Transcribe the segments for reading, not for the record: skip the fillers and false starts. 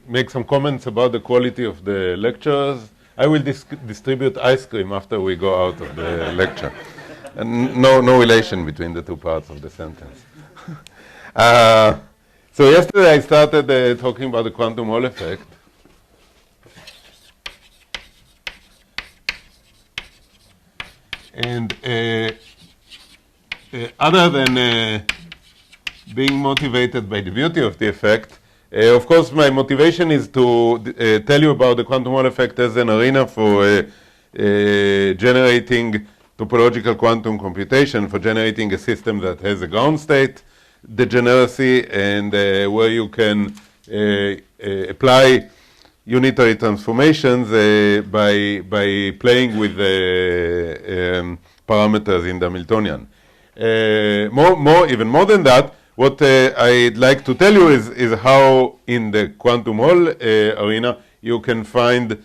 make some comments about the quality of the lectures. I will distribute ice cream after we go out of the lecture. And no relation between the two parts of the sentence. So yesterday I started talking about the quantum Hall effect. And other than being motivated by the beauty of the effect, of course my motivation is to tell you about the quantum Hall effect as an arena for generating topological quantum computation, for generating a system that has a ground state degeneracy, and where you can apply unitary transformations by playing with parameters in the Hamiltonian. Even more than that, what I'd like to tell you is how in the quantum Hall arena you can find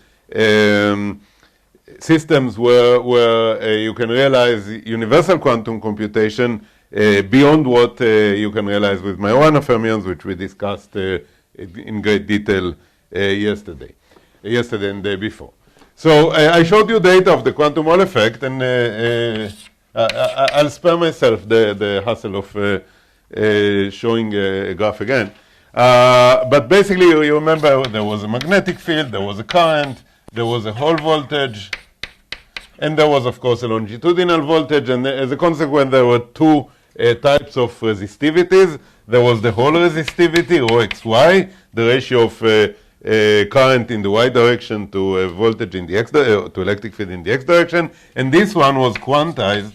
systems where you can realize universal quantum computation beyond what you can realize with Majorana fermions, which we discussed in great detail yesterday and the day before. So I showed you data of the quantum Hall effect, and I'll spare myself the hassle of showing a graph again. But basically, you remember there was a magnetic field, there was a current, there was a Hall voltage, and there was, of course, a longitudinal voltage, and as a consequence, there were two types of resistivities. There was the Hall resistivity, rho xy, the ratio of current in the y direction to voltage in the x to electric field in the x direction, and this one was quantized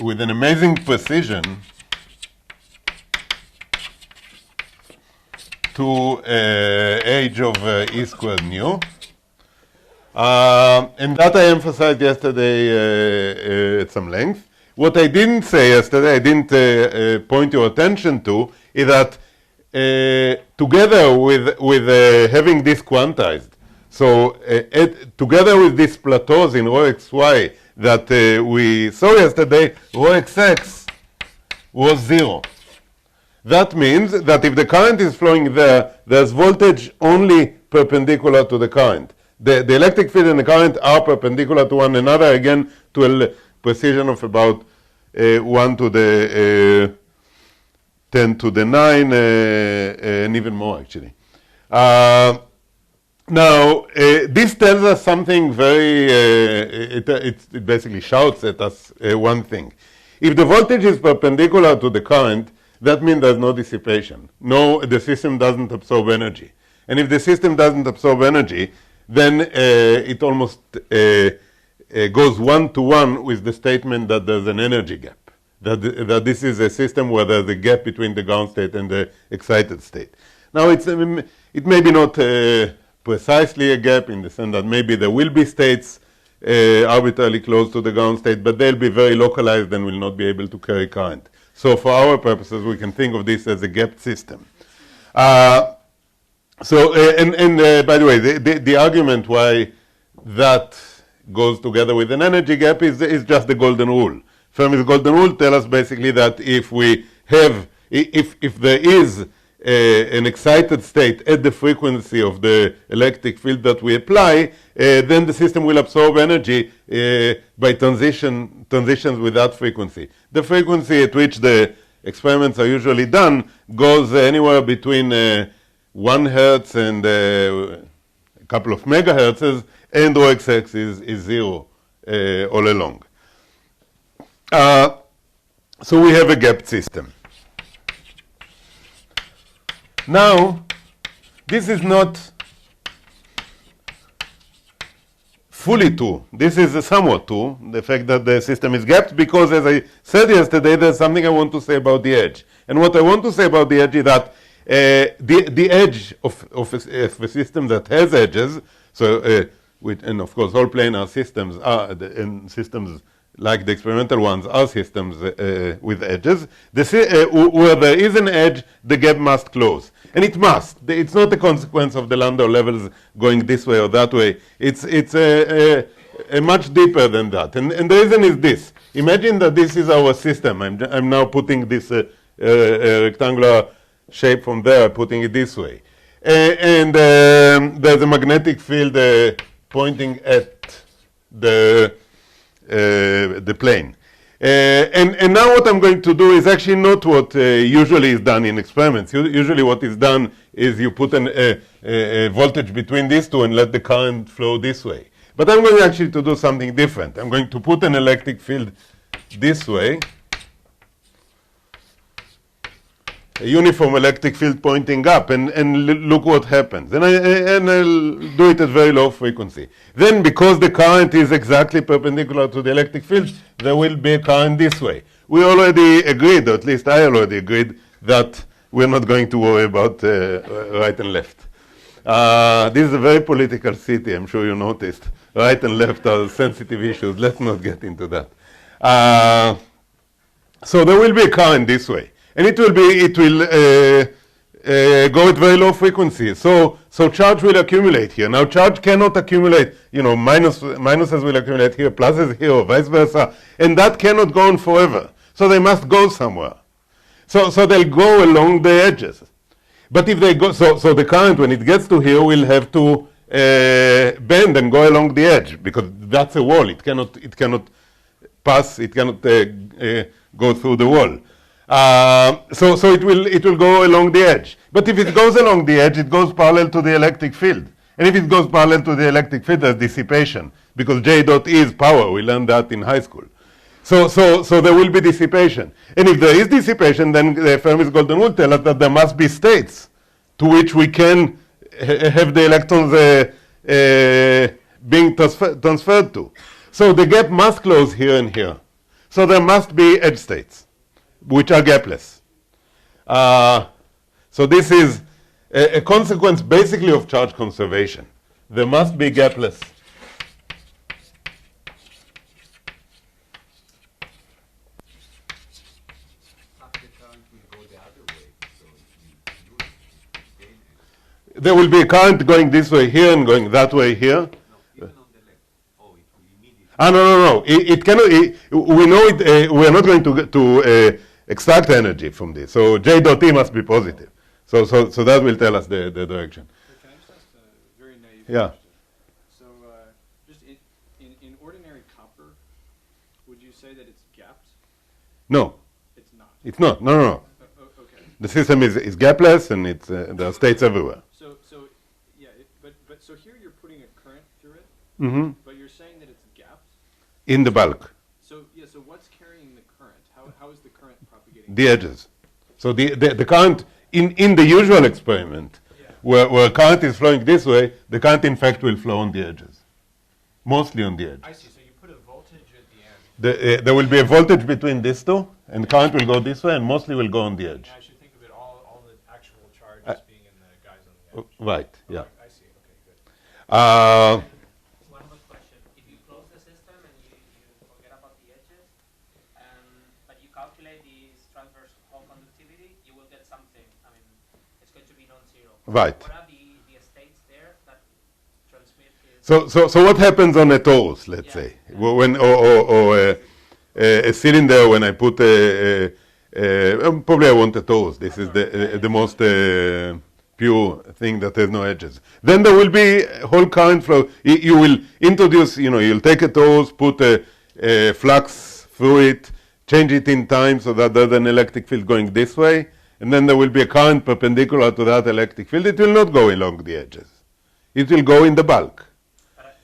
with an amazing precision to h of e squared mu. And that I emphasized yesterday at some length. What I didn't say yesterday, I didn't point your attention to, is that together with having this quantized, so together with these plateaus in rho xy that we saw yesterday, rho xx was 0. That means that if the current is flowing there, there's voltage only perpendicular to the current. The electric field and the current are perpendicular to one another, again, to a precision of about 1 to the 10 to the 9, and even more, actually. Now, this tells us something very, it basically shouts at us one thing. If the voltage is perpendicular to the current, that means there's no dissipation. No, the system doesn't absorb energy. And if the system doesn't absorb energy, then it almost goes one-to-one with the statement that there's an energy gap, that this is a system where there's a gap between the ground state and the excited state. Now, it may be not precisely a gap in the sense that maybe there will be states arbitrarily close to the ground state, but they'll be very localized and will not be able to carry current. So for our purposes, we can think of this as a gapped system. So, by the way, the argument why that goes together with an energy gap is just the golden rule. Fermi's golden rule tells us basically that if we have, if there is an excited state at the frequency of the electric field that we apply, then the system will absorb energy by transitions with that frequency. The frequency at which the experiments are usually done goes anywhere between 1 hertz and a couple of megahertzes, and rho xx is 0 all along. So we have a gapped system. Now, this is not fully true. This is somewhat true, the fact that the system is gapped, because as I said yesterday, there's something I want to say about the edge. And what I want to say about the edge is that the edge of a system that has edges, so and of course all planar systems are, and systems like the experimental ones are systems with edges. Where there is an edge, the gap must close. And it must. It's not a consequence of the Landau levels going this way or that way. It's a much deeper than that. And the reason is this. Imagine that this is our system. I'm now putting this rectangular shape from there, putting it this way. And there's a magnetic field pointing at the plane. And now what I'm going to do is actually not what usually is done in experiments. Usually what is done is you put a voltage between these two and let the current flow this way. But I'm going actually to do something different. I'm going to put an electric field this way, a uniform electric field pointing up, and look what happens. And I'll do it at very low frequency. Then, because the current is exactly perpendicular to the electric field, there will be a current this way. We already agreed, or at least I already agreed, that we're not going to worry about right and left. This is a very political city, I'm sure you noticed. Right and left are sensitive issues. Let's not get into that. So there will be a current this way. And it will go at very low frequency. So charge will accumulate here. Now charge cannot accumulate, minuses will accumulate here, pluses here, or vice versa. And that cannot go on forever. So they must go somewhere. So they'll go along the edges. But if they go, so the current, when it gets to here, will have to bend and go along the edge, because that's a wall. It cannot pass, it cannot go through the wall. So it will go along the edge. But if it goes along the edge, it goes parallel to the electric field. And if it goes parallel to the electric field, there's dissipation, because J dot E is power. We learned that in high school. So there will be dissipation. And if there is dissipation, then the Fermi's golden rule tells us that there must be states to which we can have the electrons being transferred to. So the gap must close here and here. So there must be edge states, which are gapless. So this is a consequence basically of charge conservation. There must be gapless. There will be a current going this way here and going that way here. No, even on the left. Oh, it will immediately. No. It cannot. We know it. We are not going to extract energy from this. So J dot E must be positive. So that will tell us the direction. Can I just ask a very naive Yeah. question? So just in ordinary copper, would you say that it's gapped? No, It's not. it's not. No. Okay. The system is gapless, and it's there are states everywhere. So yeah, but so here you're putting a current through it, Mm-hmm. but you're saying that it's gapped. In the bulk, So yeah, so what's carrying the current? How is the current propagating? the edges. So the current in the usual experiment, Yeah. where current is flowing this way, the current in fact will flow on the edges, mostly on the edge. I see. So you put a voltage at the end. There will be a voltage between these two, and current will go this way, and mostly will go on the edge. I should think of it all the actual charges being in the guys on the edge. Right. Yeah. I see. Okay, good. One more question. If you close the system and you forget about the edges, but you calculate the transverse Hall conductivity, you will get something. I mean, it's going to be non-zero. Right. What are the states there that transmit this? So what happens on a torus, let's say, when or a cylinder, when I put probably I want a torus. This is the most pure thing that has no edges. Then there will be a whole current flow. You will introduce, you'll take a torus, put a flux through it, change it in time so that there's an electric field going this way, and then there will be a current perpendicular to that electric field. It will not go along the edges. It will go in the bulk.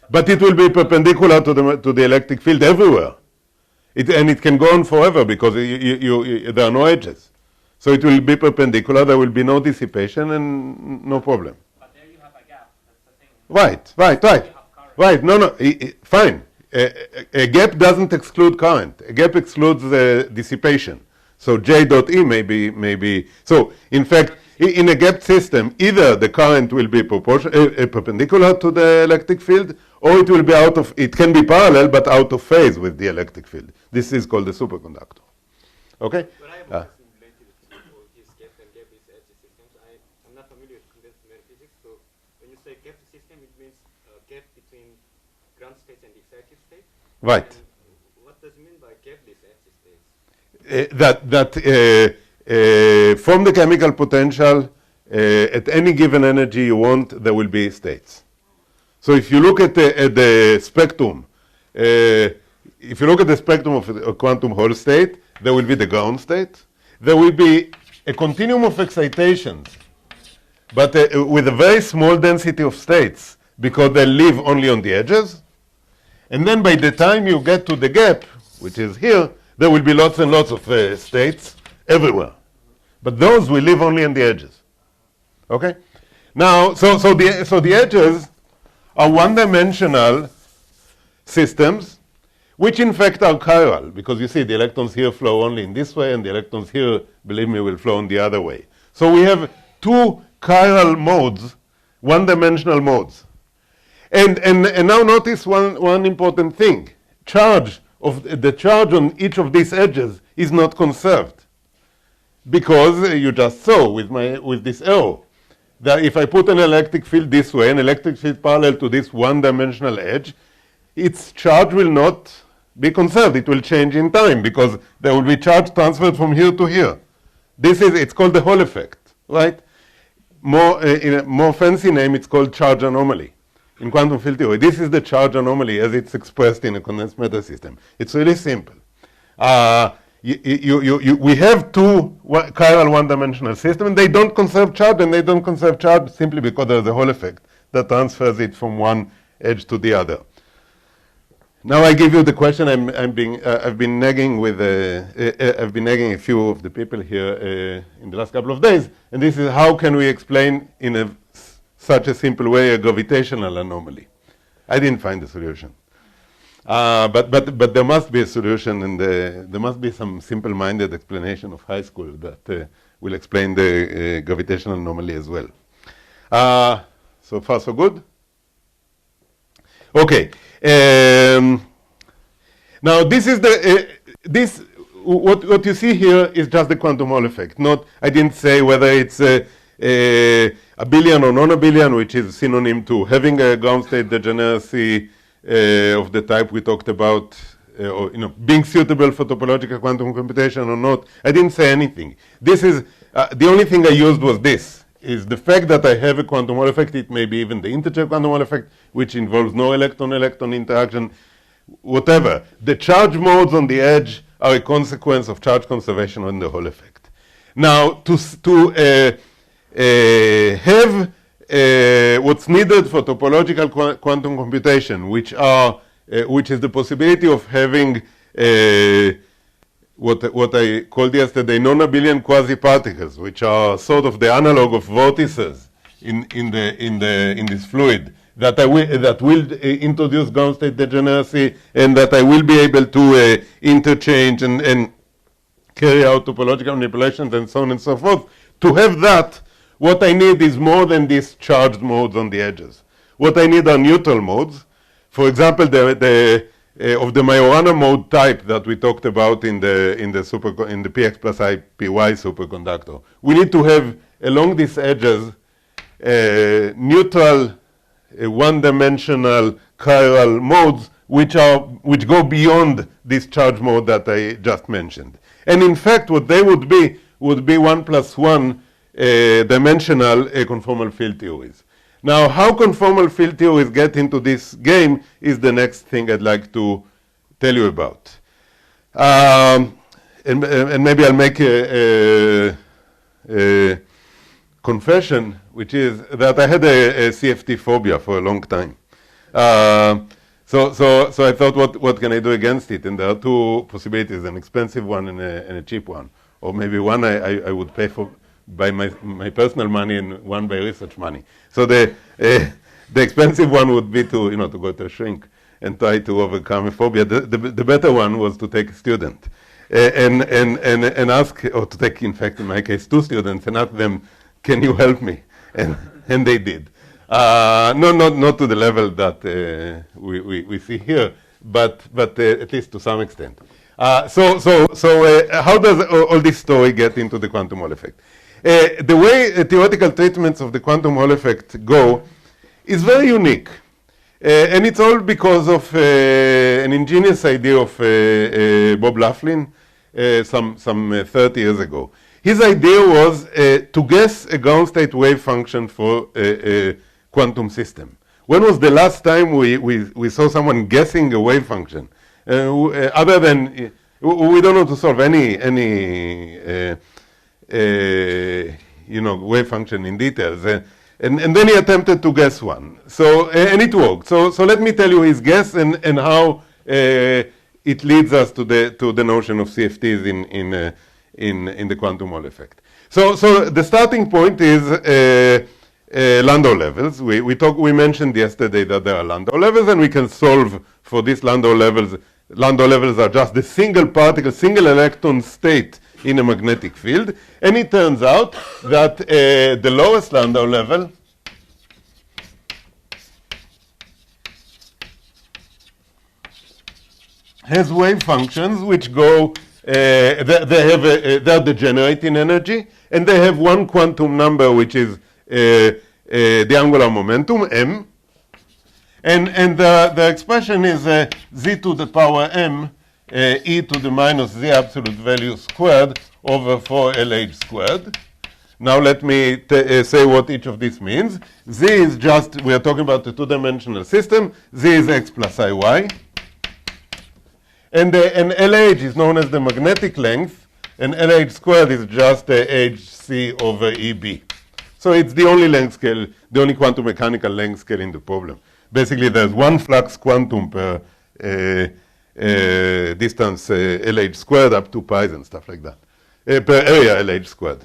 But it will be perpendicular to the electric field everywhere. And it can go on forever because there are no edges. So it will be perpendicular, there will be no dissipation and no problem. But there you have a gap. That's the thing. Right. You have current. Right, no, fine. A gap doesn't exclude current. A gap excludes dissipation. So J dot E may be. So in fact, in a gapped system, either the current will be perpendicular to the electric field, or it will be it can be parallel but out of phase with the electric field. This is called a superconductor. Okay? But I have a question related to this gap and gap-less edge systems. I'm not familiar with condensed matter physics, so when you say gap system, it means a gap between ground state and excited state. Right. And what does it mean by gap-less edge states? from the chemical potential, at any given energy you want, there will be states. So if you look at the spectrum, if you look at the spectrum of a quantum Hall state, there will be the ground state. There will be a continuum of excitations, but with a very small density of states, because they live only on the edges. And then by the time you get to the gap, which is here, there will be lots and lots of states everywhere. But those will live only on the edges. Okay? Now, so the edges are one-dimensional systems, which in fact are chiral, because you see the electrons here flow only in this way, and the electrons here, believe me, will flow in the other way. So we have two chiral modes, one-dimensional modes. And now notice one important thing. The charge on each of these edges is not conserved, because you just saw with this arrow that if I put an electric field this way, an electric field parallel to this one-dimensional edge, its charge will not be conserved. It will change in time, because there will be charge transferred from here to here. It's called the Hall effect, right? In a more fancy name, it's called charge anomaly in quantum field theory. This is the charge anomaly as it's expressed in a condensed matter system. It's really simple. We have two chiral one-dimensional systems, and they don't conserve charge, and they don't conserve charge simply because there's a Hall effect that transfers it from one edge to the other. Now I give you the question I've been nagging a few of the people here in the last couple of days, and this is: how can we explain in such a simple way a gravitational anomaly? I didn't find a solution. But there must be a solution, and there must be some simple-minded explanation of high school that will explain the gravitational anomaly as well. So far, so good? Okay. Now this is what you see here is just the quantum Hall effect. I didn't say whether it's abelian or non-abelian, which is synonym to having a ground state degeneracy of the type we talked about, or being suitable for topological quantum computation or not. I didn't say anything. This is the only thing I used was this. Is the fact that I have a quantum Hall effect. It may be even the integer quantum Hall effect, which involves no electron-electron interaction, whatever. The charge modes on the edge are a consequence of charge conservation on the Hall effect. Now, to have what's needed for topological quantum computation, which is the possibility of having what I called yesterday non-abelian quasi-particles, which are sort of the analog of vortices in this fluid, that will introduce ground state degeneracy, and that I will be able to interchange and carry out topological manipulations and so on and so forth. To have that, what I need is more than these charged modes on the edges. What I need are neutral modes. For example, of the Majorana mode type that we talked about in the PX plus IPY superconductor. We need to have along these edges neutral one-dimensional chiral modes which go beyond this charge mode that I just mentioned. And in fact, what they would be 1 plus 1 dimensional conformal field theories. Now, how conformal field theories get into this game is the next thing I'd like to tell you about. And maybe I'll make a confession, which is that I had a CFT phobia for a long time. So I thought, what can I do against it? And there are two possibilities: an expensive one and a cheap one, or maybe one I would pay for by my personal money and one by research money. So the expensive one would be to go to a shrink and try to overcome a phobia. The better one was to take a student and ask, or to take, in fact, in my case, 2 students and ask them, "Can you help me?" And they did. Not to the level that we see here, but at least to some extent. So how does all this story get into the quantum Hall effect? The way theoretical treatments of the quantum Hall effect go is very unique. And it's all because of an ingenious idea of Bob Laughlin some 30 years ago. His idea was to guess a ground state wave function for a quantum system. When was the last time we saw someone guessing a wave function? Other than, we don't know to solve any wave function in details. And then he attempted to guess one. So, and it worked. So let me tell you his guess and how it leads us to the notion of CFTs in the quantum Hall effect. So the starting point is Landau levels. We mentioned yesterday that there are Landau levels, and we can solve for these Landau levels. Landau levels are just the single particle, single electron state in a magnetic field. And it turns out that the lowest Landau level has wave functions which go, they're degenerate energy, and they have one quantum number which is the angular momentum, m. And the expression is z to the power m e to the minus z absolute value squared over 4LH squared. Now let me say what each of these means. Z is just, we are talking about a two-dimensional system. Z is x plus iy. And LH is known as the magnetic length, and LH squared is just hc over EB. So it's the only length scale, the only quantum mechanical length scale in the problem. Basically, there's one flux quantum per distance LH squared up to pi's and stuff like that, per area LH squared.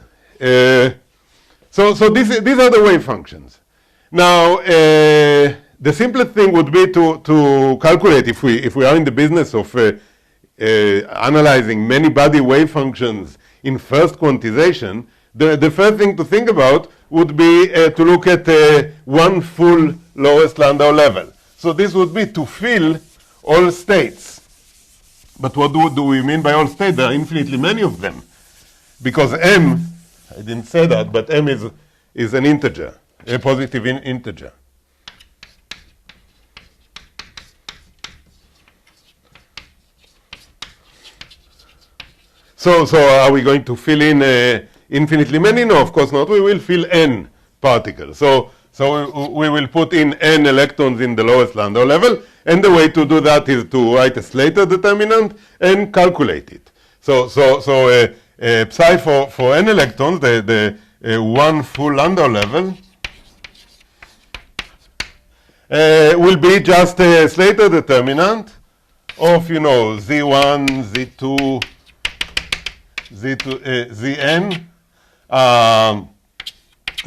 So these are the wave functions. Now, the simplest thing would be to calculate, if we are in the business of analyzing many body wave functions in first quantization, the first thing to think about would be to look at one full lowest Landau level. So this would be to fill all states. But what do we mean by all states? There are infinitely many of them. Because m, I didn't say that, but m is an integer, a positive integer. So are we going to fill in infinitely many? No, of course not. We will fill n particles. So we will put in n electrons in the lowest Landau level, and the way to do that is to write a Slater determinant and calculate it. So psi for n electrons, the one full Landau level will be just a Slater determinant of, z1, z2, zn,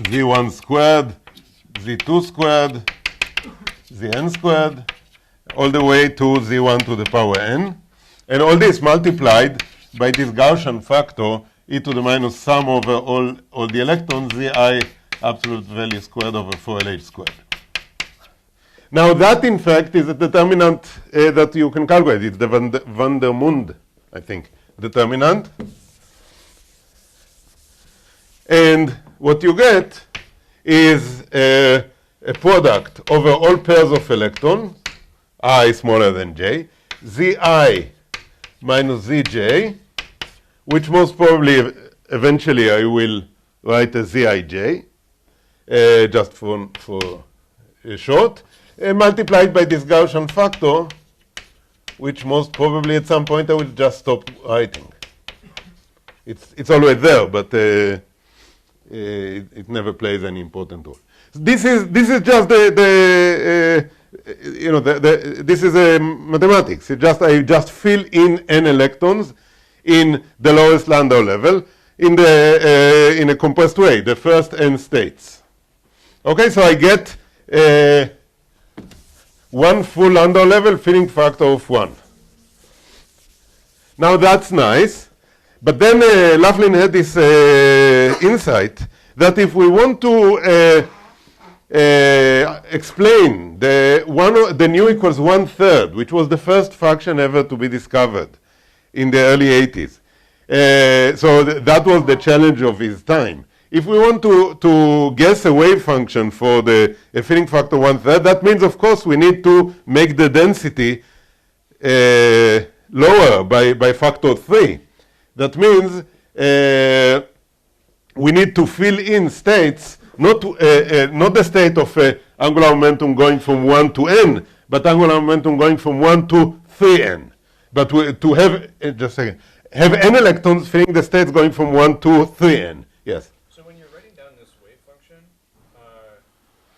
z1 squared, z2 squared, zn squared, all the way to z1 to the power n. And all this multiplied by this Gaussian factor, e to the minus sum over all the electrons, zi absolute value squared over 4LH squared. Now that, in fact, is a determinant that you can calculate. It's the van der Mund, I think, determinant. And what you get is a product over all pairs of electrons, I smaller than j, zi minus zj, which most probably eventually I will write as zij, just for short, multiplied by this Gaussian factor, which most probably at some point I will just stop writing. It's always there, but it never plays any important role. This is just this is mathematics. I just fill in n electrons in the lowest Landau level in a compressed way, the first n states. Okay, so I get one full Landau level filling factor of 1. Now that's nice, but then Laughlin had this insight that if we want to explain the nu equals 1/3, which was the first fraction ever to be discovered in the early 80s. So that was the challenge of his time. If we want to guess a wave function for the filling factor 1/3, that means, of course, we need to make the density lower by factor 3. That means we need to fill in states, not the state of angular momentum going from 1 to n, but angular momentum going from 1 to 3n. But to have, just a second, have n electrons filling the states going from 1 to 3n. Yes? So when you're writing down this wave function,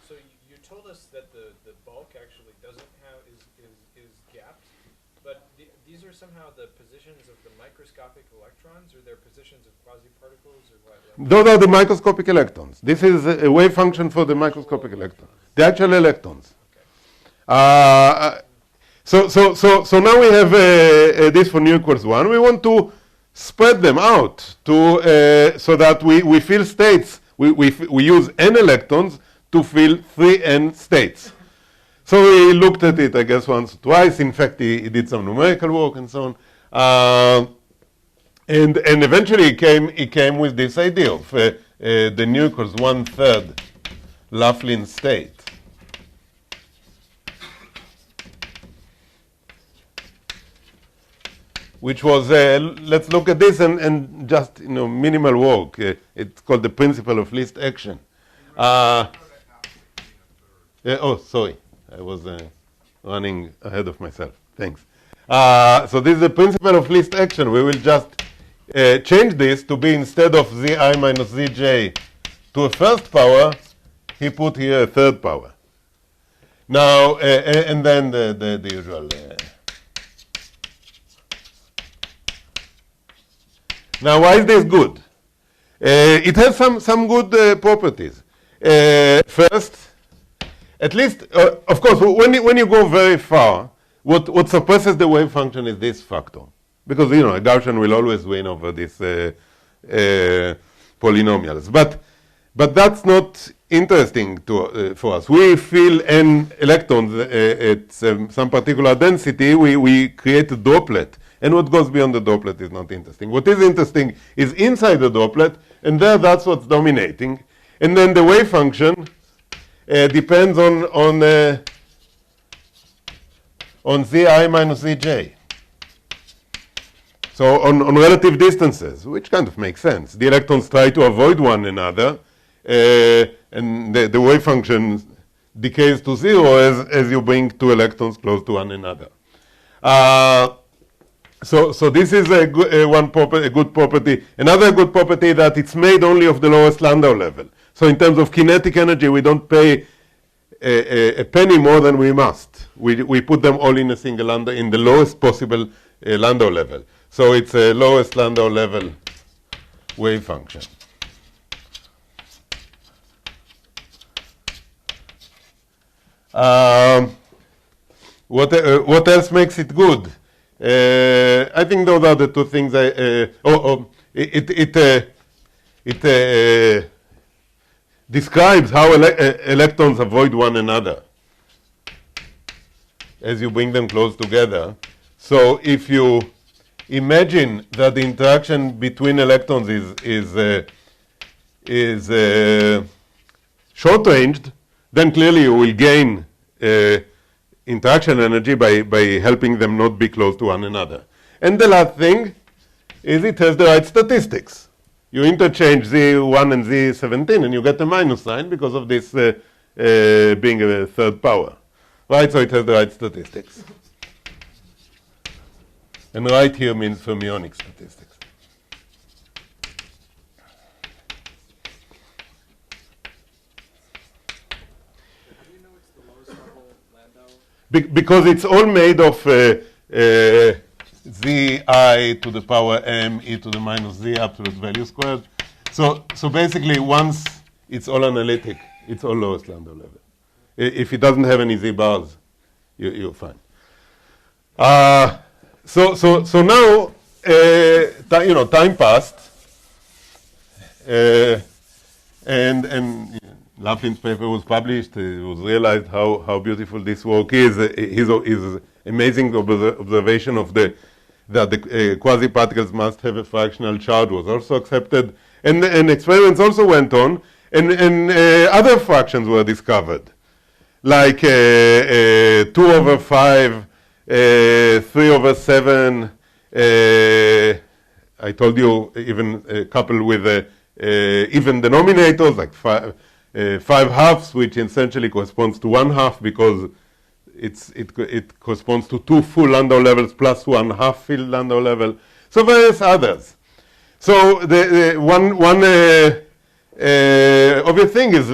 so you told us that the bulk actually doesn't have, is gapped, but these are somehow the positions of the microscopic electrons, or they're positions of quasi-particles, or what? Those are the microscopic electrons. This is a wave function for the microscopic electrons. The actual electrons. So now we have this for nu equals 1. We want to spread them out to so that we fill states. We use n electrons to fill 3n states. So we looked at it, I guess, once or twice. In fact, he did some numerical work and so on. And eventually he came with this idea of the nu equals 1/3 Laughlin state. Which was, let's look at this and just, minimal work. It's called the principle of least action. Oh, sorry. I was running ahead of myself. Thanks. So this is the principle of least action. We will just change this to be, instead of zi minus zj to a first power, he put here a third power. Now, and then the usual... Now, why is this good? It has some good properties. First, at least, of course, when you go very far, what suppresses the wave function is this factor. Because, a Gaussian will always win over these polynomials. But that's not interesting for us. We fill n electrons at some particular density. We create a droplet. And what goes beyond the droplet is not interesting. What is interesting is inside the droplet, and that's what's dominating. And then the wave function depends on zi minus zj. So on relative distances, which kind of makes sense. The electrons try to avoid one another, and the wave function decays to 0 as you bring two electrons close to one another. So this is a good property. Another good property that it's made only of the lowest Landau level. So in terms of kinetic energy, we don't pay a penny more than we must. We put them all in a single Landau, in the lowest possible Landau level. So it's a lowest Landau level wave function. What else makes it good? I think those are the two things. It describes how electrons avoid one another as you bring them close together. So if you imagine that the interaction between electrons is short-ranged, then clearly you will gain interaction energy by helping them not be close to one another. And the last thing is it has the right statistics. You interchange Z1 and Z17 and you get a minus sign because of this being a third power. Right, so it has the right statistics. And right here means fermionic statistics. How do you know it's the lowest level Landau? Because it's all made of zi to the power m e to the minus z absolute value squared. So basically, once it's all analytic, it's all lowest Landau level. If it doesn't have any z bars, you're fine. So now, time passed, and Laughlin's paper was published. It was realized how beautiful this work is. His amazing observation of that the quasi-particles must have a fractional charge was also accepted, and experiments also went on, and other fractions were discovered, like 2/5, 3/7. I told you even a couple with even denominators, like 5/2, which essentially corresponds to 1/2 because it corresponds to 2 full Landau levels plus 1/2 field Landau level. So various others. So the one obvious thing is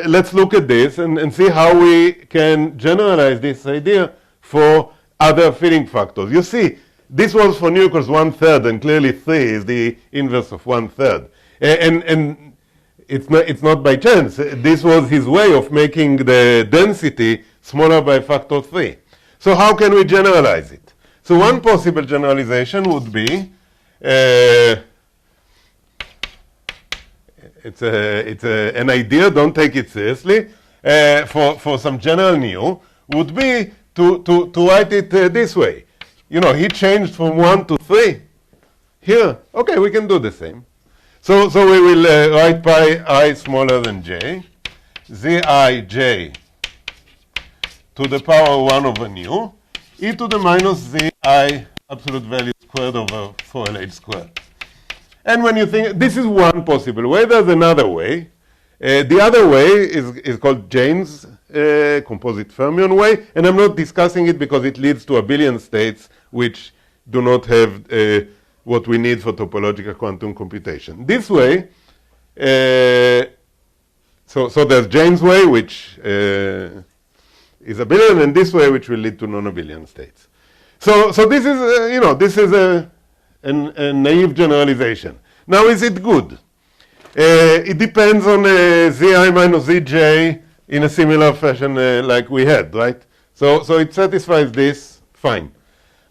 let's look at this and see how we can generalize this idea for other fitting factors. You see, this was for nu equals 1/3, and clearly 3 is the inverse of 1/3. And it's not by chance. This was his way of making the density smaller by a factor 3. So how can we generalize it? So one possible generalization would be it's an idea, don't take it seriously, for some general nu would be to write it this way. You know, he changed from 1 to 3. Here, okay, we can do the same. So we will write pi I smaller than j, zij to the power 1 over nu, e to the minus zi absolute value squared over 4LH squared. And when you think, this is one possible way, there's another way. The other way is called Jane's composite fermion way, and I'm not discussing it because it leads to abelian states which do not have what we need for topological quantum computation. This way, so there's Jane's way, which is abelian, and this way, which will lead to non-abelian states. So this is, this is a naive generalization. Now, is it good? It depends on Zi minus Zj in a similar fashion like we had, right? So it satisfies this, fine.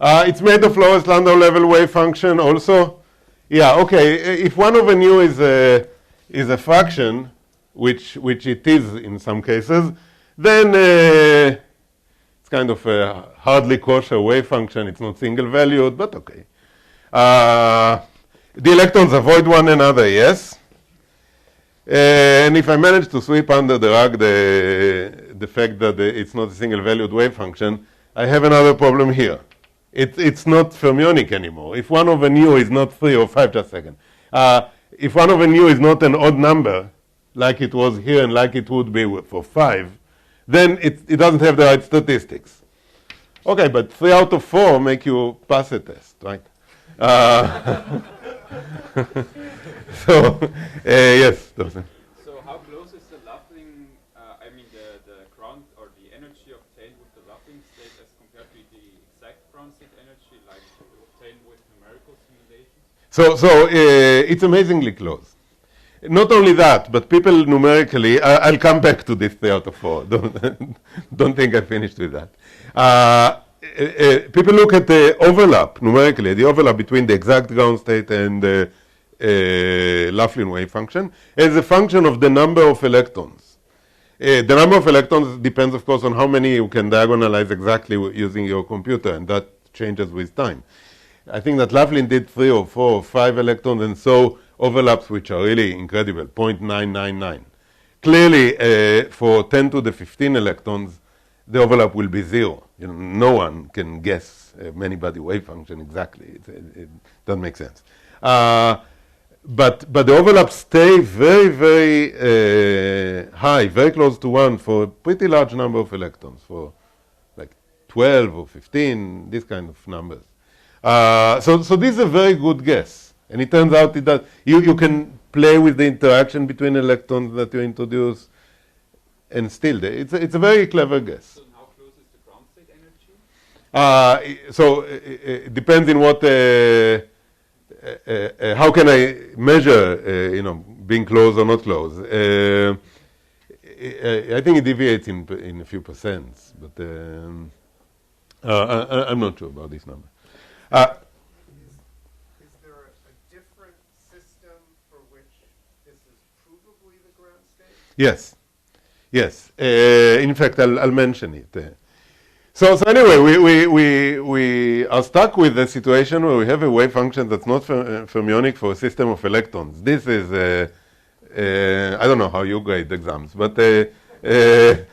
It's made of lowest Landau level wave function also. Yeah, okay, if 1 over nu is a fraction, which it is in some cases, then it's kind of a hardly kosher wave function. It's not single valued, but okay. The electrons avoid one another, yes. And if I manage to sweep under the rug the fact that it's not a single valued wave function, I have another problem here. It's not fermionic anymore. If 1 over nu is not 3 or 5, just a second. If 1 over nu is not an odd number, like it was here and like it would be for 5, then it doesn't have the right statistics. Okay, but 3 out of 4 make you pass a test, right? So, yes, Dawson. So how close is the Laughlin, the ground or the energy obtained with the Laughlin state as compared to the exact ground state energy like obtained with numerical simulations? So it's amazingly close. Not only that, but people numerically, I'll come back to this 3 out of 4. Don't think I finished with that. People look at the overlap, numerically, the overlap between the exact ground state and the Laughlin wave function as a function of the number of electrons. The number of electrons depends, of course, on how many you can diagonalize exactly using your computer, and that changes with time. I think that Laughlin did 3 or 4 or 5 electrons, and so overlaps which are really incredible, 0.999. Clearly, for 10 to the 15 electrons, the overlap will be 0. No one can guess a many-body wave function exactly. It doesn't make sense. But the overlaps stay very, very high, very close to 1 for a pretty large number of electrons, for like 12 or 15, this kind of numbers. So this is a very good guess. And it turns out that you can play with the interaction between electrons that you introduce, and still, it's a very clever guess. So how close is the ground state energy? So it depends in what, how can I measure, being close or not close. I think it deviates in a few percents, but I'm not sure about this number. Is there a different system for which this is provably the ground state? Yes. Yes. In fact, I'll mention it. So anyway, we are stuck with a situation where we have a wave function that's not fermionic for a system of electrons. This is, I don't know how you grade exams, but that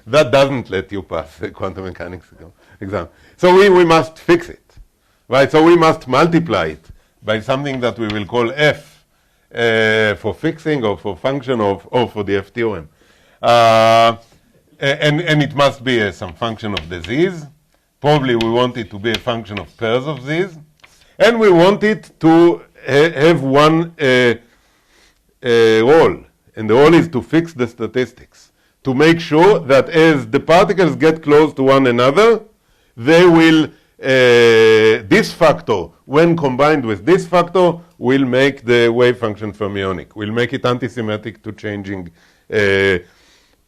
doesn't let you pass the quantum mechanics exam. So we must fix it, right? So we must multiply it by something that we will call f, for fixing or for function or for the F theorem. And it must be some function of the z's. Probably we want it to be a function of pairs of z's. And we want it to have one role. And the role is to fix the statistics, to make sure that as the particles get close to one another, they will, this factor, when combined with this factor, will make the wave function fermionic, will make it antisymmetric to changing to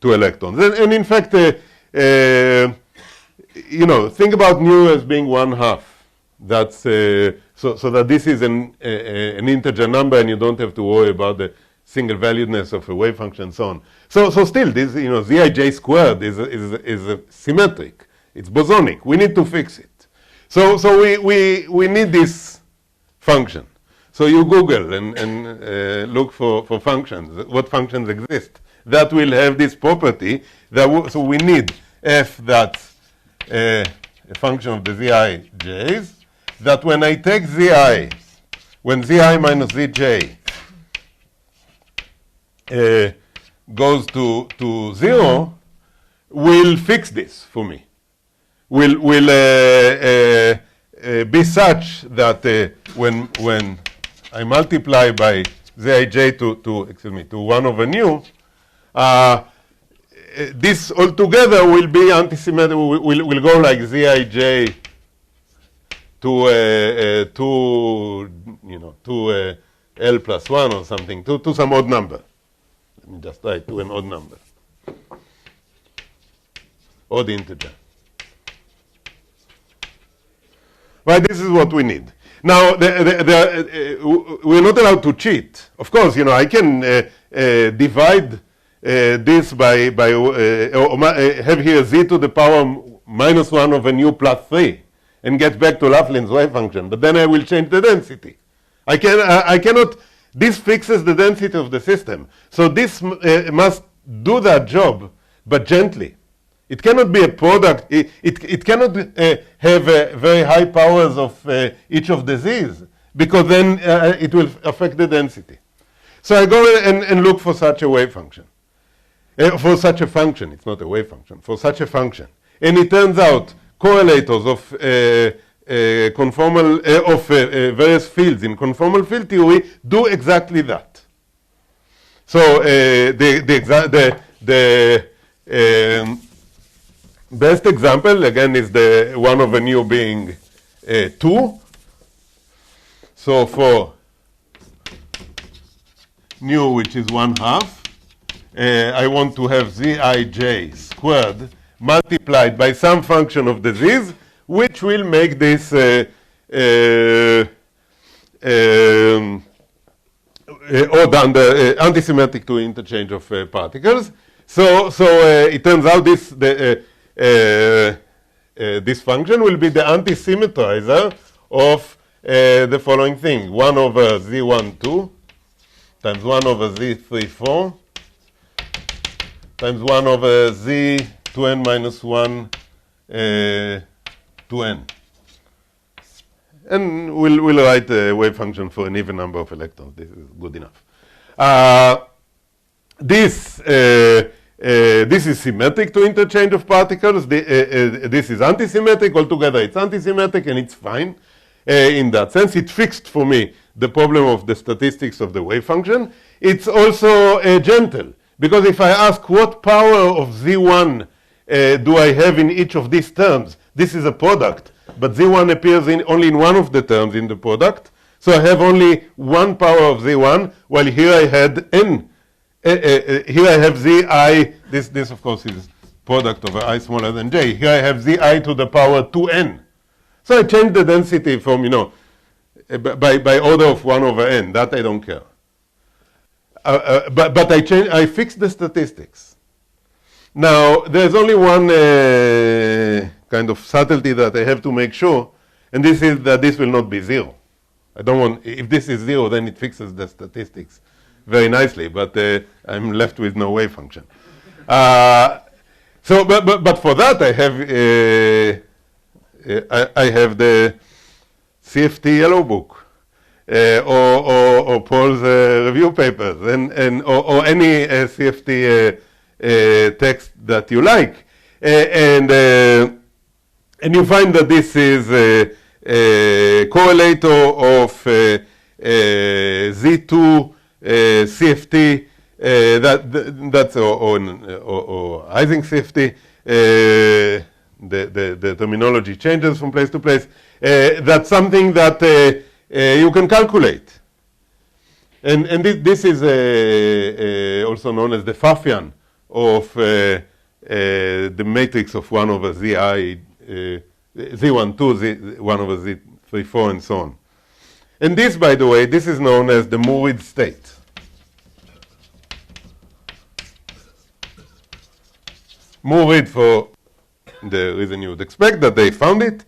electrons. And in fact, you know, think about nu as being 1/2. That's so that this is an integer number, and you don't have to worry about the single valuedness of a wave function and so on. So still, this, you know, Zij squared is symmetric. It's bosonic. We need to fix it. So we need this function. So you Google and look for functions. What functions exist that will have this property? So we need f that's a function of the Zij's, that when I take Zi, when Zi minus Zj goes to 0, will fix this for me. Will be such that when I multiply by Zij to 1 over nu, this altogether will be antisymmetric. Will go like Zij to L plus 1 or something, to some odd number. Let me just write to an odd number. Odd integer. Right, this is what we need. Now, we're not allowed to cheat. Of course, you know, I can divide this by have here z to the power minus 1 over nu plus 3 and get back to Laughlin's wave function. But then I will change the density. I cannot. This fixes the density of the system. So this must do that job, but gently. It cannot be a product. It cannot have very high powers of each of the z's, because then it will affect the density. So I go and look for such a wave function. For such a function, it's not a wave function, for such a function. And it turns out correlators of conformal, of various fields in conformal field theory do exactly that. So best example, again, is the 1 over nu being 2. So for nu, which is 1/2, I want to have Zij squared multiplied by some function of the z's, which will make this odd under antisymmetric to interchange of particles. So it turns out this this function will be the antisymmetrizer of the following thing: 1 over Z12 times 1 over Z34 times 1 over Z2n minus 1 2n. And we'll write a wave function for an even number of electrons. This is good enough. This is symmetric to interchange of particles. This is antisymmetric. Altogether, it's antisymmetric, and it's fine in that sense. It fixed for me the problem of the statistics of the wave function. It's also gentle, because if I ask what power of Z1 do I have in each of these terms, this is a product, but Z1 appears only in one of the terms in the product. So I have only one power of Z1, while here I had n. Here I have Zi, this of course is product over I smaller than j. Here I have Zi to the power 2n. So I change the density from, you know, by order of 1 over n. That I don't care. But I fix the statistics. Now, there's only one kind of subtlety that I have to make sure, and this is that this will not be 0. I don't want, if this is 0, then it fixes the statistics very nicely, but I'm left with no wave function. So, but for that I have I have the CFT yellow book, or Paul's review papers, or any CFT text that you like, and you find that this is a correlator of Z2 CFT, that's or Ising CFT. The terminology changes from place to place. That's something that you can calculate. And this is also known as the Pfaffian of the matrix of 1 over Zi, Z12, 1 over Z34, and so on. And this, by the way, this is known as the Murid state. Murid, for the reason you would expect, that they found it,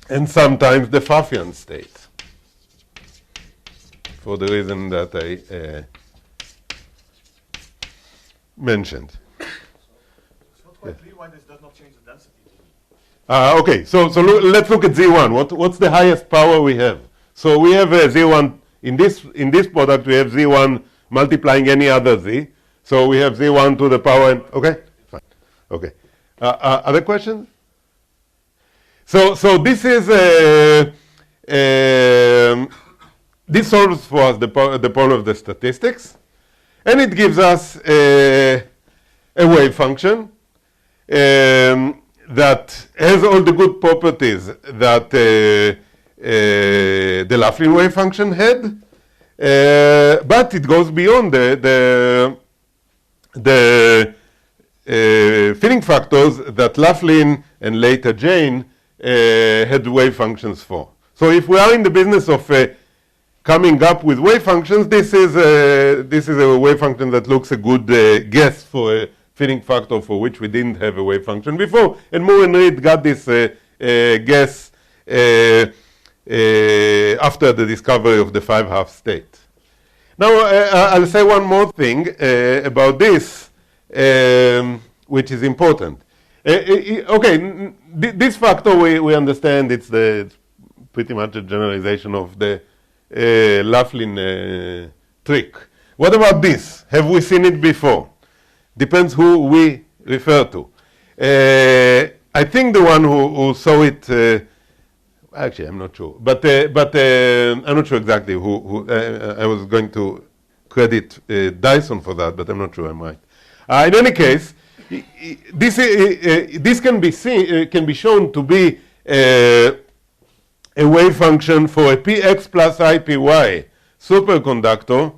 and sometimes the Pfaffian state, for the reason that I mentioned. It's not quite clear why this does not change the density. Okay, so let's look at Z1. What's the highest power we have? So we have Z1, in this product we have Z1 multiplying any other Z. So we have Z1 to the power, okay? Fine, okay. Other questions? So this is, this solves for us the problem of the statistics, and it gives us a wave function that has all the good properties that the Laughlin wave function had, but it goes beyond the fitting factors that Laughlin and later Jane had wave functions for. So if we are in the business of coming up with wave functions, this is a wave function that looks a good guess for a fitting factor for which we didn't have a wave function before. And Moore and Reed got this guess after the discovery of the 5-half state. Now I'll say one more thing about this, which is important. Okay, this factor we understand it's pretty much a generalization of the Laughlin trick. What about this? Have we seen it before? Depends who we refer to. I think the one who saw it, actually I'm not sure, but I'm not sure exactly who I was going to credit Dyson for that, but I'm not sure I might. In any case, this can be shown to be a wave function for a px plus ipy superconductor,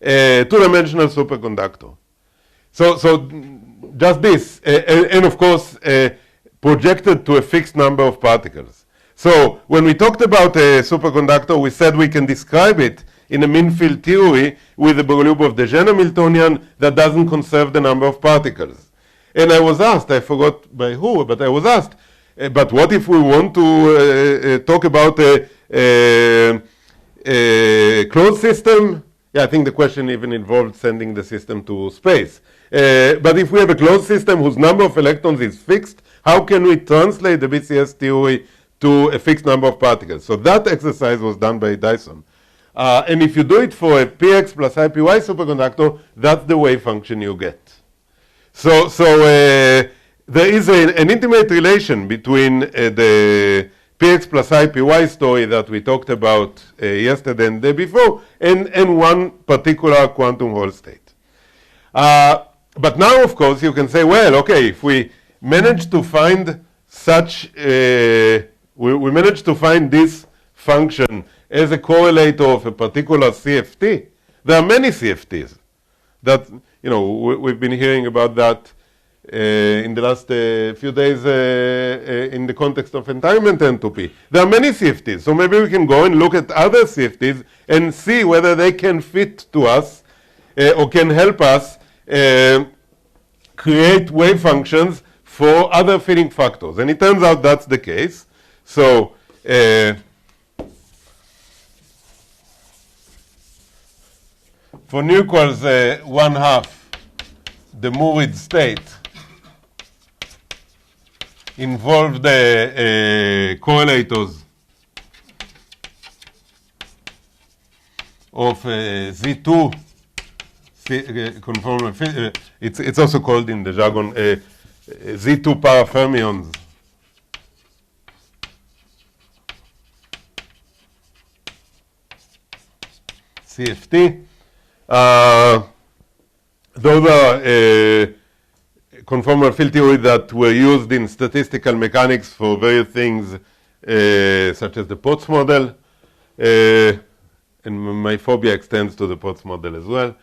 two-dimensional superconductor. So just this, and of course projected to a fixed number of particles. So when we talked about a superconductor, we said we can describe it in a mean field theory with the Bernoulli of the Hamiltonian that doesn't conserve the number of particles. And I was asked, I forgot by who, but I was asked, but what if we want to talk about a closed system? Yeah, I think the question even involved sending the system to space. But if we have a closed system whose number of electrons is fixed, how can we translate the BCS theory to a fixed number of particles? So that exercise was done by Dyson. And if you do it for a px plus ipy superconductor, that's the wave function you get. So there is an intimate relation between the px plus ipy story that we talked about yesterday and the day before and one particular quantum Hall state. But now, of course, you can say, well, okay, if we manage to find such, we managed to find this function as a correlator of a particular CFT. There are many CFTs that, you know, we've been hearing about that in the last few days in the context of entanglement entropy. There are many CFTs, so maybe we can go and look at other CFTs and see whether they can fit to us or can help us create wave functions for other fitting factors. And it turns out that's the case. So for nu equals 1/2, the Murid state involved correlators of Z2 conformal field. It's also called in the jargon Z2 parafermions. CFT. Those are conformal field theory that were used in statistical mechanics for various things, such as the Potts model, and my phobia extends to the Potts model as well.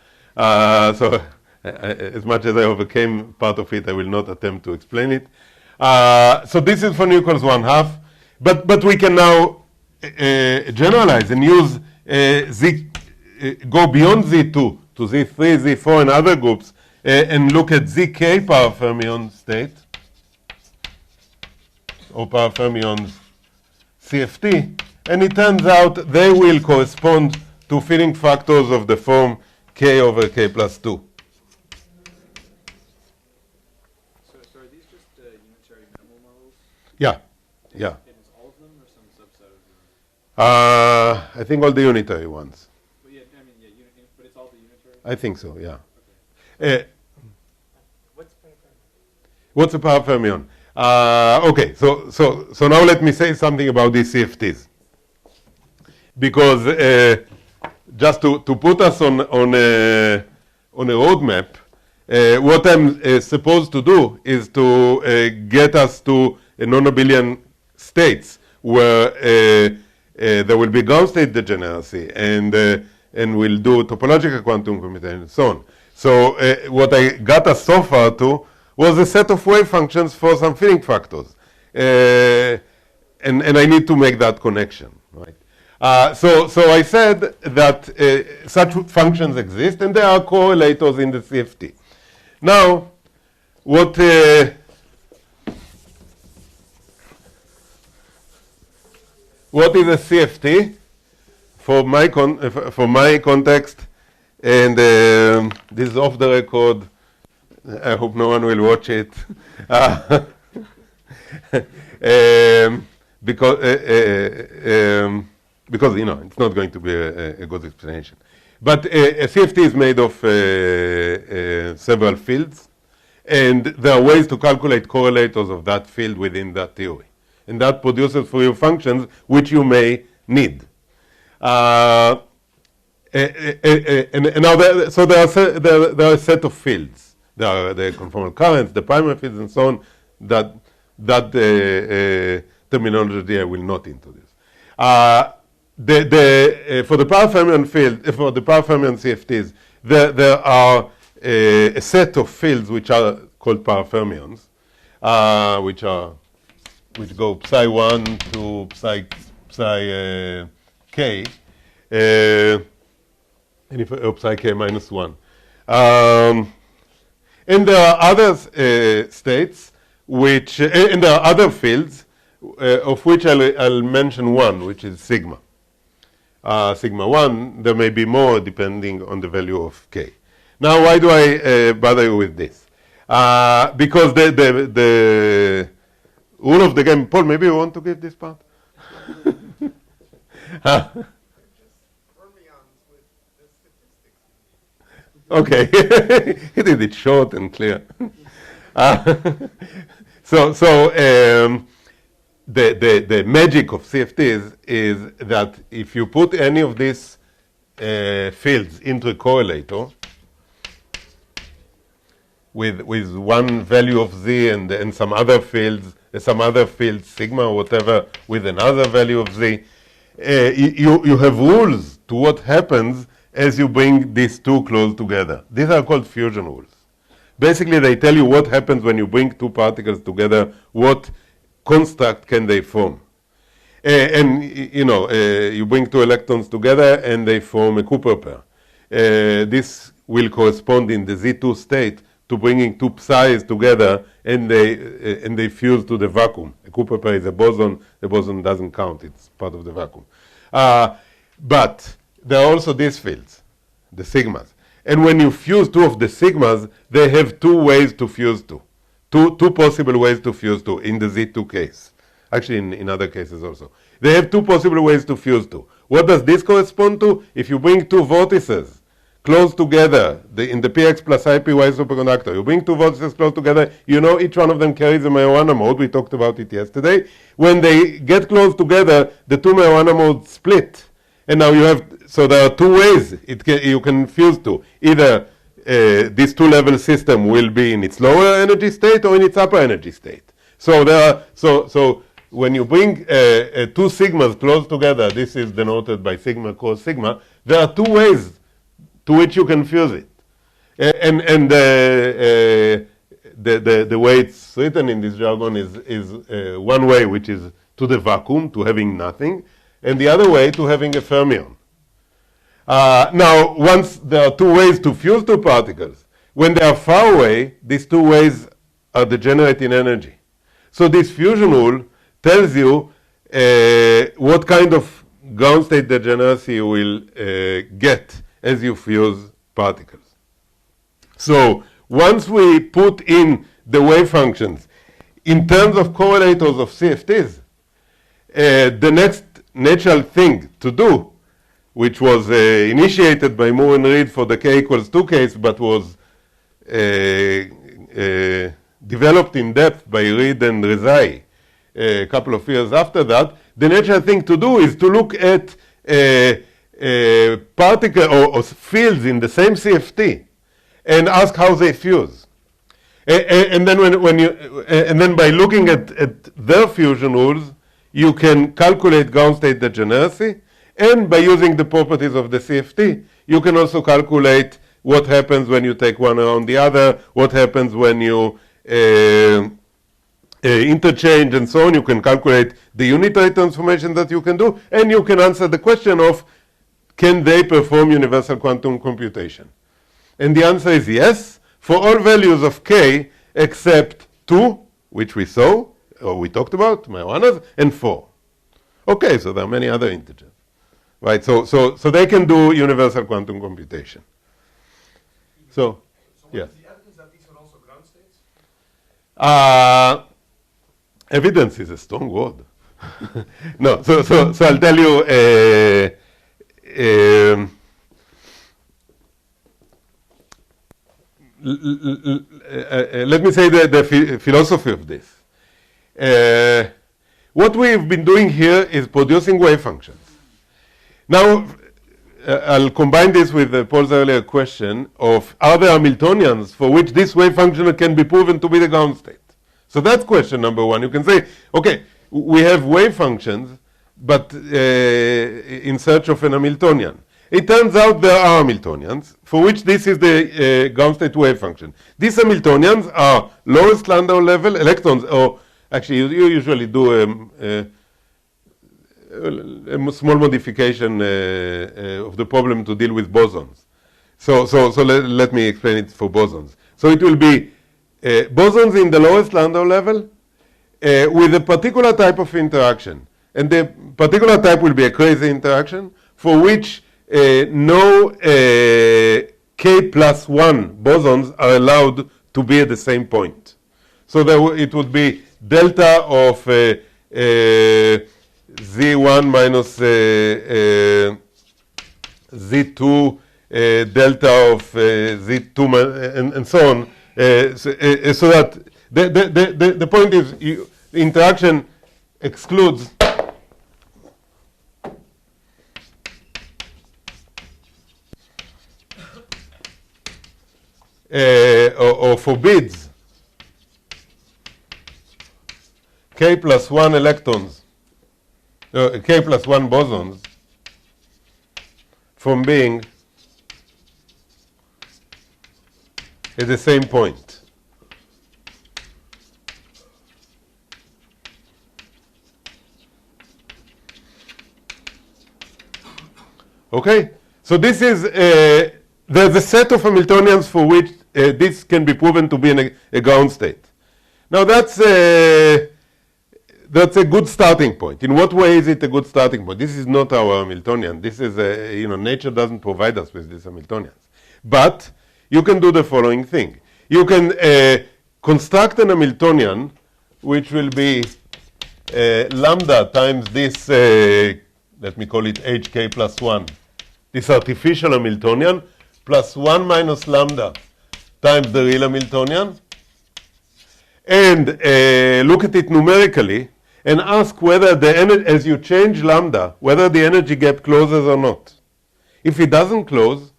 So as much as I overcame part of it, I will not attempt to explain it. So this is for nu equals 1/2, but we can now generalize and use go beyond Z2 to Z3, Z4, and other groups, and look at ZK parafermion state, or parafermions CFT, and it turns out they will correspond to filling factors of the form K over K plus 2. So are these just unitary minimal models? Yeah, yeah. And is all of them or some subset of them? I think all the unitary ones. Well, yeah, I mean, yeah, but it's all the unitary? I think so, yeah. Okay. What's a parafermion? Okay, so now let me say something about these CFTs. Because just to put us on a roadmap, what I'm supposed to do is to get us to a non-abelian states where there will be Gauss state degeneracy, and we'll do topological quantum computation and so on. So what I got us so far to was a set of wave functions for some filling factors. And I need to make that connection, right? So I said that such functions exist, and there are correlators in the CFT. Now, what is a CFT for my context? And this is off the record. I hope no one will watch it. Because it's not going to be a good explanation. But a CFT is made of several fields, and there are ways to calculate correlators of that field within that theory. And that produces for you functions which you may need. And now there are a set of fields. There are the conformal currents, the primary fields, and so on. That terminology I will not introduce. For the parafermion field, for the parafermion CFTs, there are a set of fields which are called parafermions, which go psi 1 to psi k, and psi k minus 1. And there are other states which, and there are other fields of which I'll mention one, which is sigma. Sigma 1, there may be more depending on the value of k. Now, why do I bother you with this? Because the rule of the game, Paul, maybe you want to give this part? Okay, he did it short and clear. The magic of CFTs is that if you put any of these fields into a correlator with one value of z and some other fields, sigma or whatever, with another value of z, you have rules to what happens as you bring these two close together. These are called fusion rules. Basically, they tell you what happens when you bring two particles together, what construct can they form. You bring two electrons together and they form a Cooper pair. This will correspond in the Z2 state to bringing two psi's together, and they fuse to the vacuum. A Cooper pair is a boson. The boson doesn't count. It's part of the vacuum. But there are also these fields, the sigmas. And when you fuse two of the sigmas, they have two ways to fuse to. Two possible ways to fuse to in the Z2 case. Actually, in other cases also. They have two possible ways to fuse to. What does this correspond to? If you bring two vortices close together, in the px plus ipy superconductor, you bring two vortices close together, you know each one of them carries a marijuana mode. We talked about it yesterday. When they get close together, the two marijuana modes split. And now you have, so there are two ways you can fuse to. Either this two-level system will be in its lower energy state or in its upper energy state. So there are, so when you bring two sigmas close together, this is denoted by sigma cos sigma, there are two ways to which you can fuse it. And the way it's written in this jargon is one way, which is to the vacuum, to having nothing, and the other way to having a fermion. Now, once there are two ways to fuse two particles, when they are far away, these two ways are degenerate in energy. So this fusion rule tells you what kind of ground state degeneracy you will get as you fuse particles. So once we put in the wave functions in terms of correlators of CFTs, the next natural thing to do, which was initiated by Moore and Reed for the k equals 2 case, but was developed in depth by Reed and Rezai a couple of years after that, the natural thing to do is to look at particle or fields in the same CFT and ask how they fuse. And then and then by looking at their fusion rules, you can calculate ground state degeneracy, and by using the properties of the CFT, you can also calculate what happens when you take one around the other, what happens when you interchange, and so on. You can calculate the unitary transformation that you can do, and you can answer the question of, can they perform universal quantum computation? And the answer is yes, for all values of k except 2, which we saw, or we talked about, marijuanas, and 4. Okay, so there are many other integers. Right, so they can do universal quantum computation. So What is the evidence that these are also ground states? Evidence is a strong word. No, so I'll tell you, let me say the philosophy of this. What we've been doing here is producing wave functions. Now, I'll combine this with Paul's earlier question of, are there Hamiltonians for which this wave function can be proven to be the ground state? So that's question number one. You can say, okay, we have wave functions, but in search of an Hamiltonian. It turns out there are Hamiltonians for which this is the ground state wave function. These Hamiltonians are lowest Landau level electrons, or actually you usually do a small modification of the problem to deal with bosons. So let me explain it for bosons. So it will be bosons in the lowest Landau level with a particular type of interaction. And the particular type will be a crazy interaction for which no k plus 1 bosons are allowed to be at the same point. So it would be delta of Z1 minus Z2 delta of Z2 and so on. So that the point is the interaction excludes or forbids k plus 1 electrons, k plus 1 bosons from being at the same point. Okay, so this is there's a set of Hamiltonians for which this can be proven to be in a ground state. Now that's a good starting point. In what way is it a good starting point? This is not our Hamiltonian. This is nature doesn't provide us with these Hamiltonians. But you can do the following thing. You can construct an Hamiltonian which will be lambda times this let me call it hk plus 1, this artificial Hamiltonian, plus 1 minus lambda times the real Hamiltonian, and look at it numerically, and ask whether the energy, as you change lambda, whether the energy gap closes or not. If it doesn't close,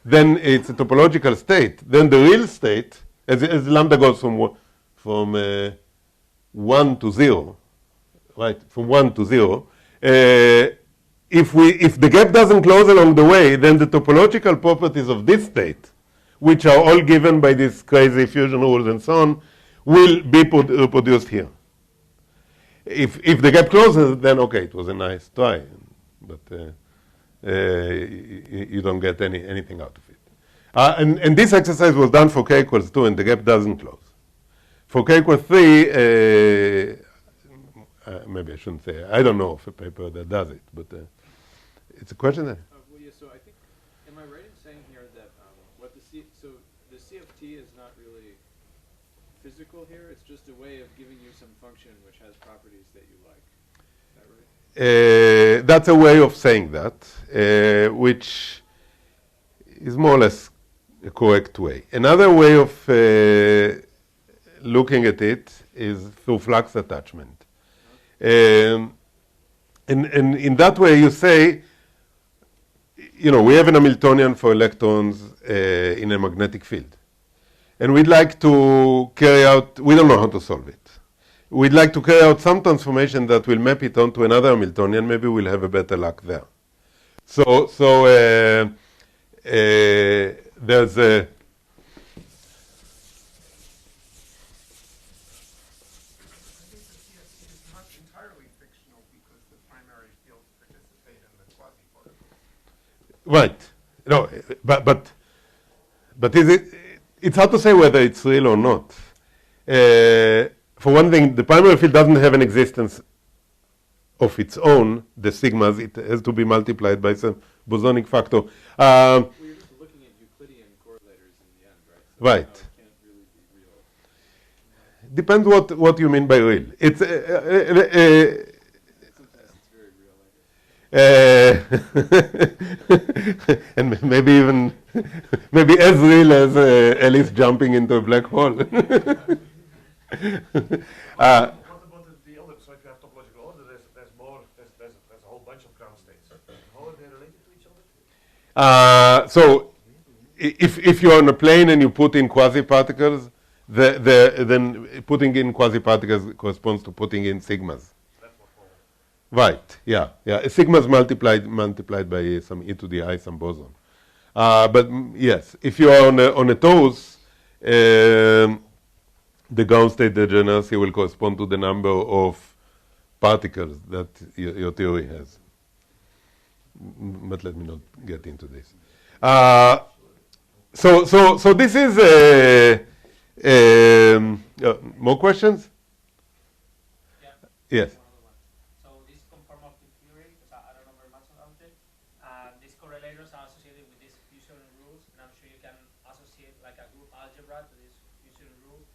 then it's a topological state. Then the real state, as lambda goes from 1 to 0, right, from 1 to 0, if the gap doesn't close along the way, then the topological properties of this state, which are all given by these crazy fusion rules and so on, will be reproduced here. If the gap closes, then okay, it was a nice try, but you don't get anything out of it. And this exercise was done for k equals 2, and the gap doesn't close. For k equals 3, maybe I shouldn't say, I don't know of a paper that does it, but it's a question there. Well, yeah, so I think, am I right in saying here that so the CFT is not really physical here, it's just a way of giving you some function which has properties that you like. Is that right? That's a way of saying that, which is more or less a correct way. Another way of looking at it is through flux attachment. And in that way you say, we have an Hamiltonian for electrons in a magnetic field. And we'd like to carry out, we don't know how to solve it. We'd like to carry out some transformation that will map it onto another Hamiltonian. Maybe we'll have a better luck there. So there's a right. No, but is it? It's hard to say whether it's real or not. For one thing, the primary field doesn't have an existence of its own. The sigmas, it has to be multiplied by some bosonic factor. Well, you're just looking at Euclidean correlators in the end, right? So right. It can't really be real. Depends what you mean by real. It's Sometimes it's very real, I guess. and maybe as real as Alice jumping into a black hole. What about the other? So if you have topological order, there's a whole bunch of ground states. How are they related to each other? So if you're on a plane and you put in quasi-particles, then putting in quasi-particles corresponds to putting in sigmas. Right, yeah. Sigmas multiplied by some e to the I, some boson. But yes, if you are on a torus, the ground state degeneracy will correspond to the number of particles that your theory has. But let me not get into this. So this is more questions? Yeah. Yes. So this conformal theory, because I don't know very much about it, these correlators are associated with these fusion rules, and I'm sure you can associate like a group algebra to this fusion rule.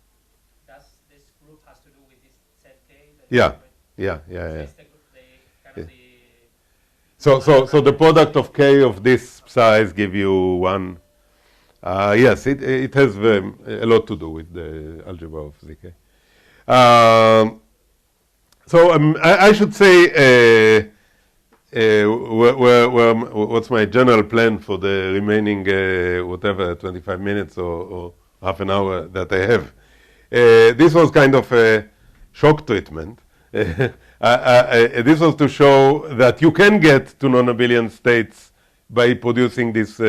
Does this group has to do with this set K? Yeah. So the product of K of this size give you one. Yes, it has a lot to do with the algebra of ZK. So I should say what's my general plan for the remaining 25 minutes or half an hour that I have. This was kind of a shock treatment. This was to show that you can get to non-abelian states by producing these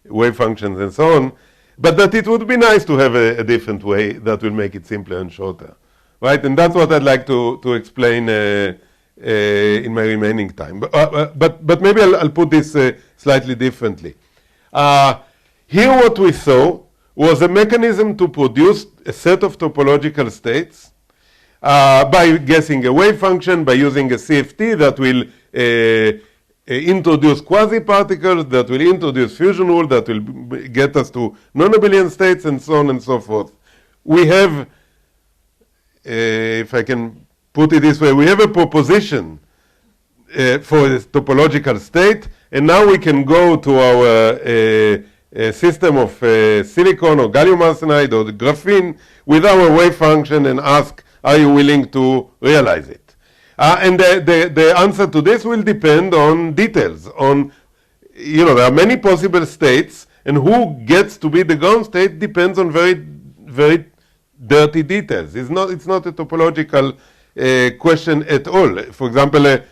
wave functions and so on, but that it would be nice to have a different way that will make it simpler and shorter, right? And that's what I'd like to explain in my remaining time. But maybe I'll put this slightly differently. Here what we saw was a mechanism to produce a set of topological states by guessing a wave function, by using a CFT that will introduce quasi-particles, that will introduce fusion rule, that will get us to non-abelian states, and so on and so forth. We have, if I can put it this way, we have a proposition for a topological state. And now we can go to our system of silicon or gallium arsenide or the graphene with our wave function and ask, are you willing to realize it? And the answer to this will depend on details. On, there are many possible states, and who gets to be the ground state depends on very, very dirty details. It's not a topological question at all. For example, there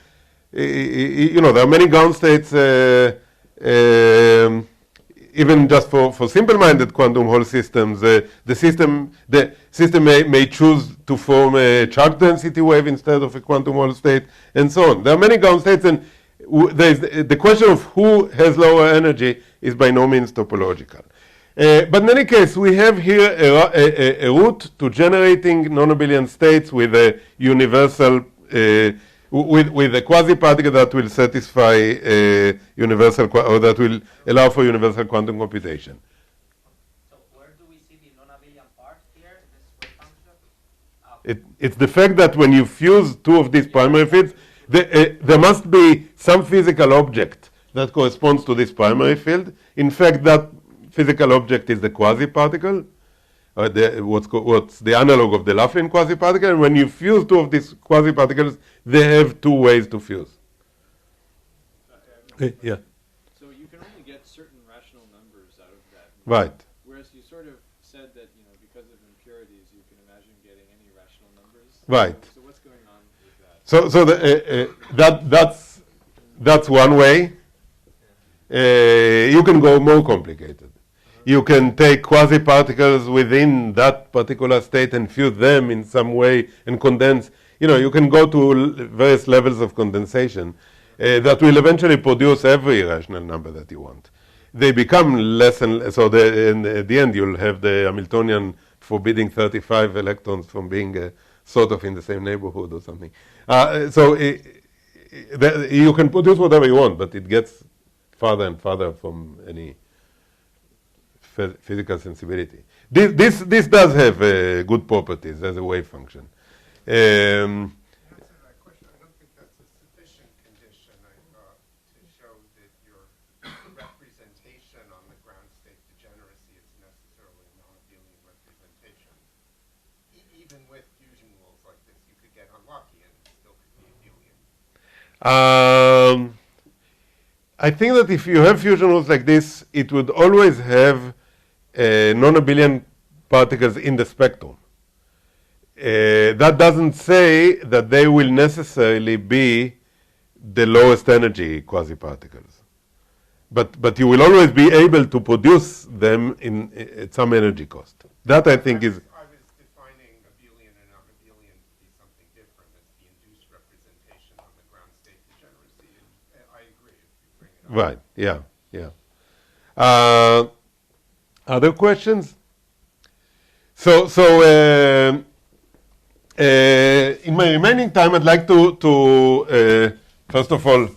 are many ground states, even just for simple-minded quantum Hall systems. The system may choose to form a charge density wave instead of a quantum Hall state, and so on. There are many ground states, and the question of who has lower energy is by no means topological. But in any case, we have here a route to generating non-abelian states with a universal, with a quasi-particle that will satisfy universal, or that will allow for universal quantum computation. So where do we see the non-abelian part here in this wave function? It's the fact that when you fuse two of these primary fields, there must be some physical object that corresponds to this primary field. In fact, that physical object is the quasi-particle, what's the analog of the Laughlin quasi-particle. And when you fuse two of these quasi-particles, they have two ways to fuse. Yeah. So you can only get certain rational numbers out of that. Right. Whereas you sort of said that, because of impurities, you can imagine getting any rational numbers. Right. So what's going on with that? That's one way. You can go more complicated. You can take quasi-particles within that particular state and fuse them in some way and condense. You can go to various levels of condensation that will eventually produce every rational number that you want. They become less and less, so at the end you'll have the Hamiltonian forbidding 35 electrons from being sort of in the same neighborhood or something. You can produce whatever you want, but it gets farther and farther from any physical sensibility. This does have good properties as a wave function. Answer that question. I don't think that's a sufficient condition, I thought, to show that your representation on the ground state degeneracy is necessarily a non-abelian representation. Even with fusion rules like this, you could get unlucky and it still could be abelian. I think that if you have fusion rules like this, it would always have non-abelian particles in the spectrum. That doesn't say that they will necessarily be the lowest energy quasi-particles. But you will always be able to produce them at some energy cost. That I think is... I was defining abelian and non-abelian to be something different. That's the induced representation on the ground state degeneracy. And I agree if you bring it up. Right, yeah. Other questions? So in my remaining time, I'd like to first of all,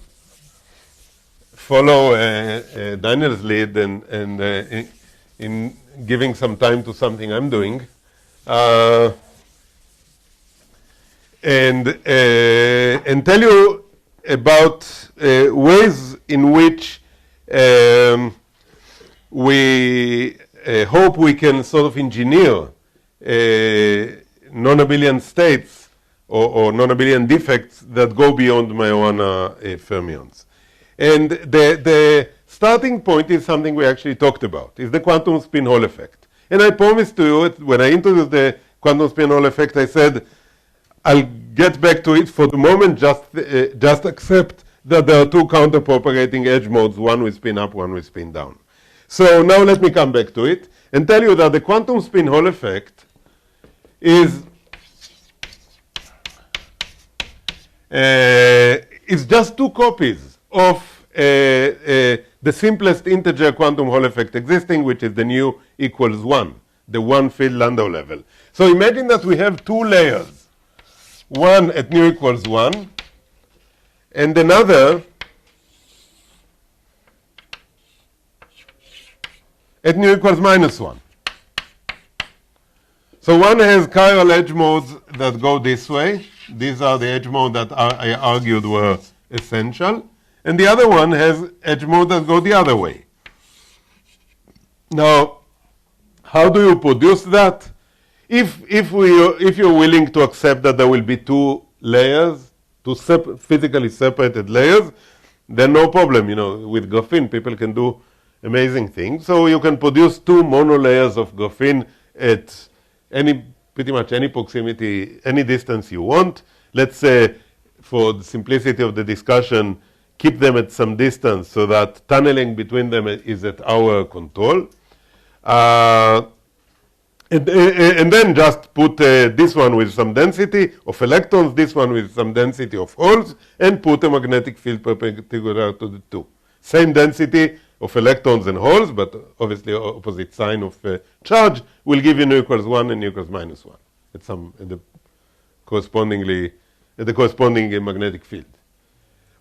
follow Daniel's lead and in giving some time to something I'm doing, and tell you about ways in which we hope we can sort of engineer non-abelian states or non-abelian defects that go beyond Majorana fermions. And the starting point is something we actually talked about, is the quantum spin Hall effect. And I promised to you, when I introduced the quantum spin Hall effect, I said, I'll get back to it. For the moment, just accept that there are two counter-propagating edge modes, one with spin up, one with spin down. So now let me come back to it and tell you that the quantum spin Hall effect is just two copies of the simplest integer quantum Hall effect existing, which is the nu equals 1, the one-field Landau level. So imagine that we have two layers, one at nu equals 1, and another at nu equals minus 1. So one has chiral edge modes that go this way. These are the edge modes that I argued were essential, and the other one has edge modes that go the other way. Now, how do you produce that? If you're willing to accept that there will be two layers, two physically separated layers, then no problem. With graphene, people can do amazing things. So you can produce two monolayers of graphene at pretty much any proximity, any distance you want. Let's say, for the simplicity of the discussion, keep them at some distance so that tunneling between them is at our control. And then just put this one with some density of electrons, this one with some density of holes, and put a magnetic field perpendicular to the two. Same density of electrons and holes, but obviously opposite sign of charge will give you nu equals 1 and nu equals minus 1 at the corresponding magnetic field.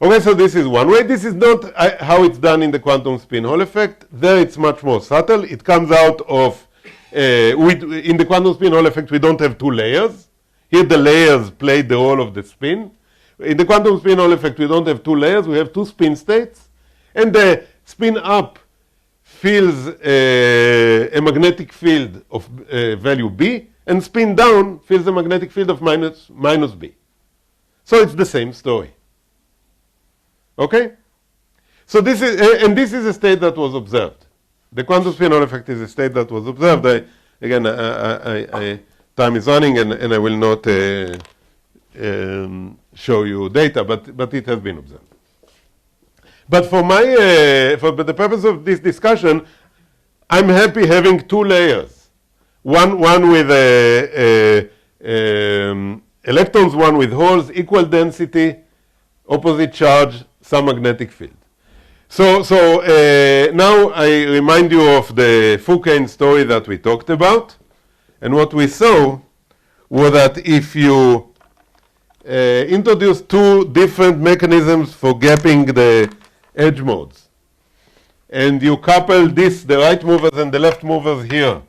Okay, so this is one way. This is not how it's done in the quantum spin Hall effect. There it's much more subtle. It comes out of, in the quantum spin Hall effect, we don't have two layers. Here the layers play the role of the spin. In the quantum spin Hall effect, we don't have two layers. We have two spin states. And the spin up feels a magnetic field of value B, and spin down feels a magnetic field of minus B. So it's the same story. Okay? So this is, and this is a state that was observed. The quantum spin Hall effect is a state that was observed. Time is running, and I will not show you data, but it has been observed. But for the purpose of this discussion, I'm happy having two layers. One with electrons, one with holes, equal density, opposite charge, some magnetic field. So now I remind you of the Foucault story that we talked about. And what we saw was that if you introduce two different mechanisms for gapping the edge modes, and you couple the right movers and the left movers here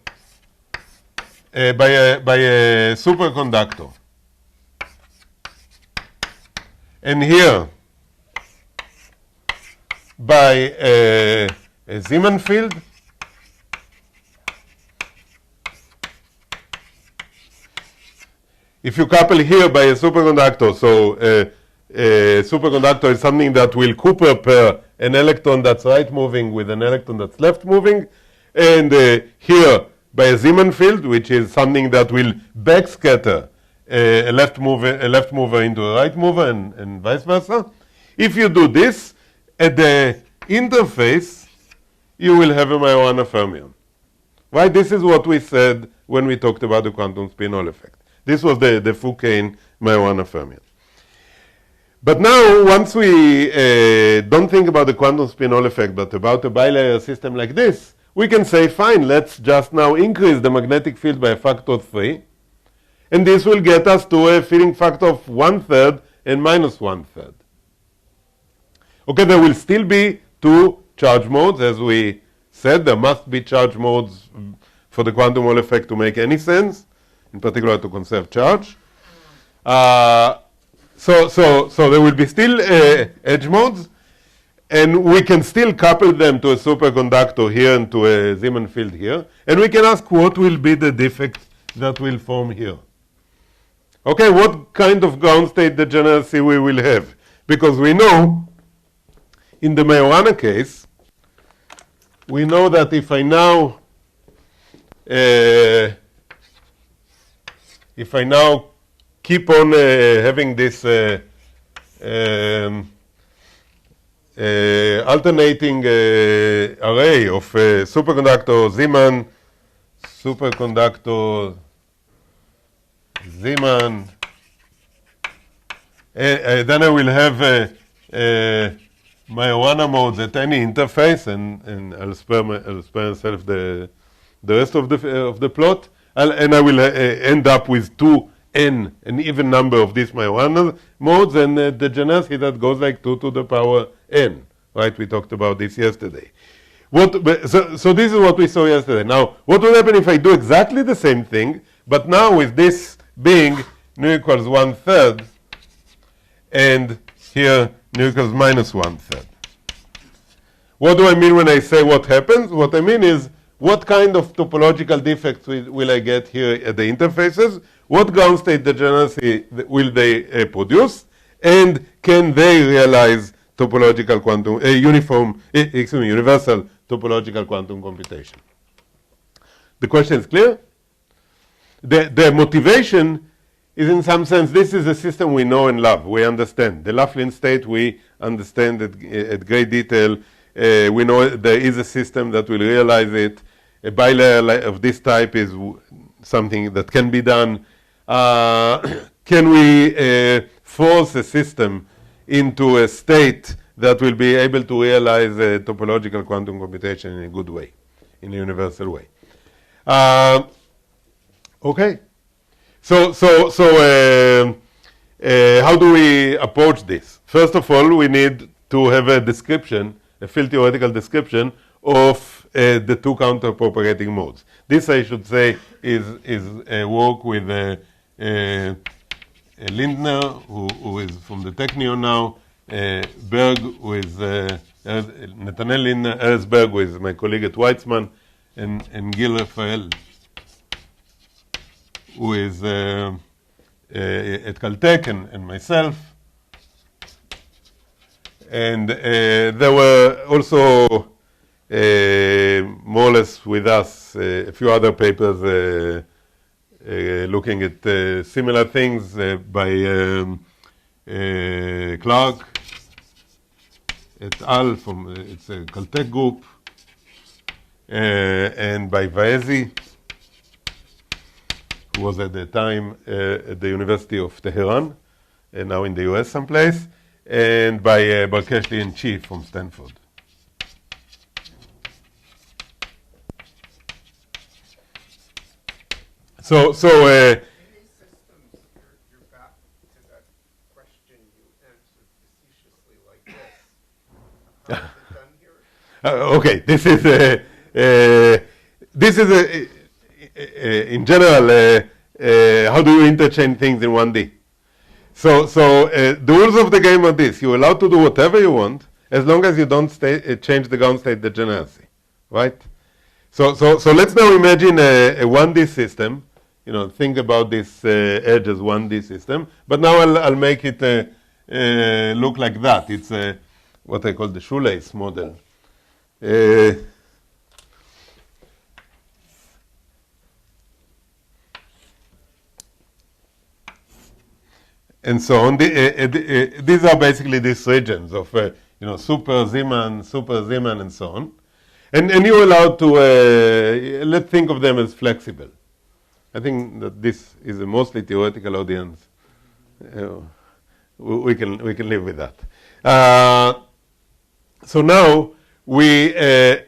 by a superconductor, and here by a Weizmann field, if you couple here by a superconductor, so a superconductor is something that will Cooper pair an electron that's right moving with an electron that's left moving, and here by a Weizmann field, which is something that will backscatter a left mover into a right mover, and vice versa. If you do this, at the interface, you will have a Majorana fermion. Right? This is what we said when we talked about the quantum spin Hall effect. This was the Foucault Majorana fermion. But now, once we don't think about the quantum spin Hall effect, but about a bilayer system like this, we can say, fine, let's just now increase the magnetic field by a factor of 3, and this will get us to a filling factor of 1/3 and minus 1/3. Okay, there will still be two charge modes, as we said. There must be charge modes for the quantum Hall effect to make any sense, in particular to conserve charge. So there will be still edge modes, and we can still couple them to a superconductor here and to a Weizmann field here, and we can ask what will be the defect that will form here. Okay, what kind of ground state degeneracy we will have? Because we know, in the Majorana case, we know that if I now keep on having this alternating array of superconductor Weizmann, superconductor Weizmann, then I will have Majorana modes at any interface, and I'll spare myself the rest of the plot, and I will end up with an even number of these Majorana modes, and the degeneracy that goes like 2 to the power n. Right? We talked about this yesterday. So this is what we saw yesterday. Now, what will happen if I do exactly the same thing, but now with this being nu equals 1/3, and here nu equals minus 1/3. What do I mean when I say what happens? What I mean is what kind of topological defects will I get here at the interfaces? What ground state degeneracy will they produce? And can they realize topological quantum, universal topological quantum computation? The question is clear? The motivation is, in some sense, this is a system we know and love. We understand. The Laughlin state, we understand at great detail. We know there is a system that will realize it. A bilayer of this type is something that can be done. Can we force a system into a state that will be able to realize topological quantum computation in a good way, in a universal way? Okay. So how do we approach this? First of all, we need to have a description, a field theoretical description of the two counter-propagating modes. This, I should say, is a work with Lindner, who is from the Technion now, Berg with Nathaniel Lindner, Ernst Berg with my colleague at Weizmann, and Gil Rafael, who is at Caltech, and myself. And there were also more or less with us a few other papers looking at similar things by Clark et al. From it's a Caltech group, and by Vaezi, who was at the time at the University of Tehran, and now in the US someplace, and by Barkeshli and Chi from Stanford. So Any systems, you're back to that question you answered facetiously like this. How is it done here? Okay, this is in general, how do you interchange things in 1D? So the rules of the game are this: you're allowed to do whatever you want as long as you don't change the ground state degeneracy, right? So let's now imagine a 1D system. You know, think about this edge as 1D system, but now I'll make it look like that. It's what I call the shoelace model. And so on. These are basically these regions of super Zeeman, and so on. And you're allowed to let's think of them as flexible. I think that this is a mostly theoretical audience. We can live with that. So now we are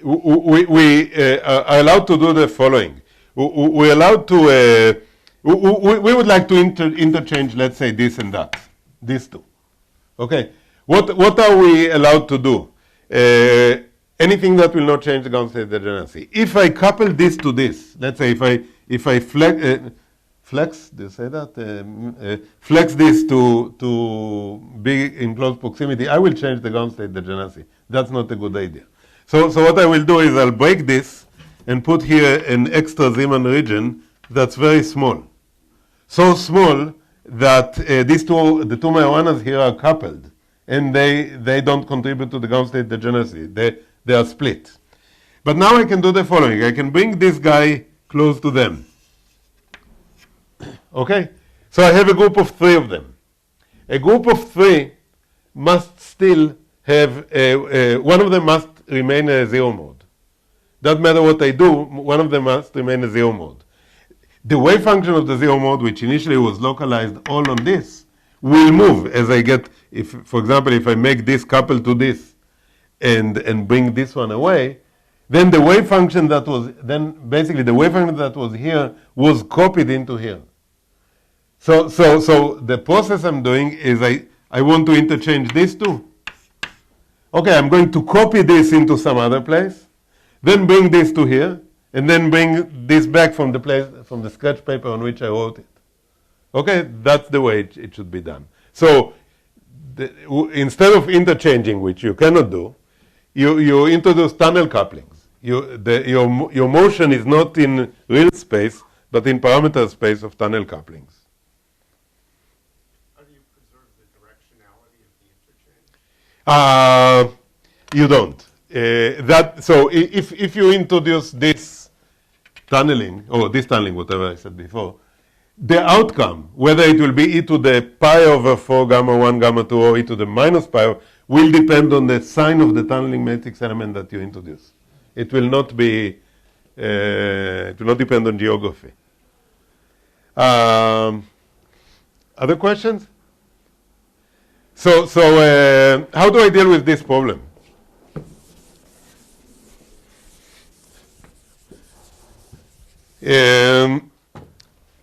allowed to do the following. We're allowed to. We would like to interchange, let's say, this and that, these two. Okay. What are we allowed to do? Anything that will not change the ground state degeneracy. If I couple this to this, let's say if I flex, do you say that? Flex this to be in close proximity, I will change the ground state degeneracy. That's not a good idea. So what I will do is I'll break this and put here an extra Zeeman region that's very small. So small that the two marijuanas here are coupled, and they don't contribute to the ground state degeneracy. They are split. But now I can do the following. I can bring this guy close to them. Okay? So I have a group of 3 of them. A group of 3 must still have, one of them must remain a 0 mode. Doesn't matter what I do, one of them must remain a 0 mode. The wave function of the 0 mode, which initially was localized all on this, will move as I get, for example, if I make this couple to this and bring this one away, then the wave function that was, basically the wave function that was here was copied into here. So the process I'm doing is I want to interchange these two. Okay, I'm going to copy this into some other place, then bring this to here, and then bring this back from the sketch paper on which I wrote it. Okay, that's the way it should be done. So instead of interchanging, which you cannot do, you introduce tunnel couplings. Your motion is not in real space, but in parameter space of tunnel couplings. How do you preserve the directionality of the interchange? You don't. So if you introduce this tunneling, or this tunneling, whatever I said before, the outcome, whether it will be e to the pi over 4 gamma 1 gamma 2 or e to the minus pi, will depend on the sign of the tunneling matrix element that you introduce. It will not be, it will not depend on geography. Other questions? So how do I deal with this problem?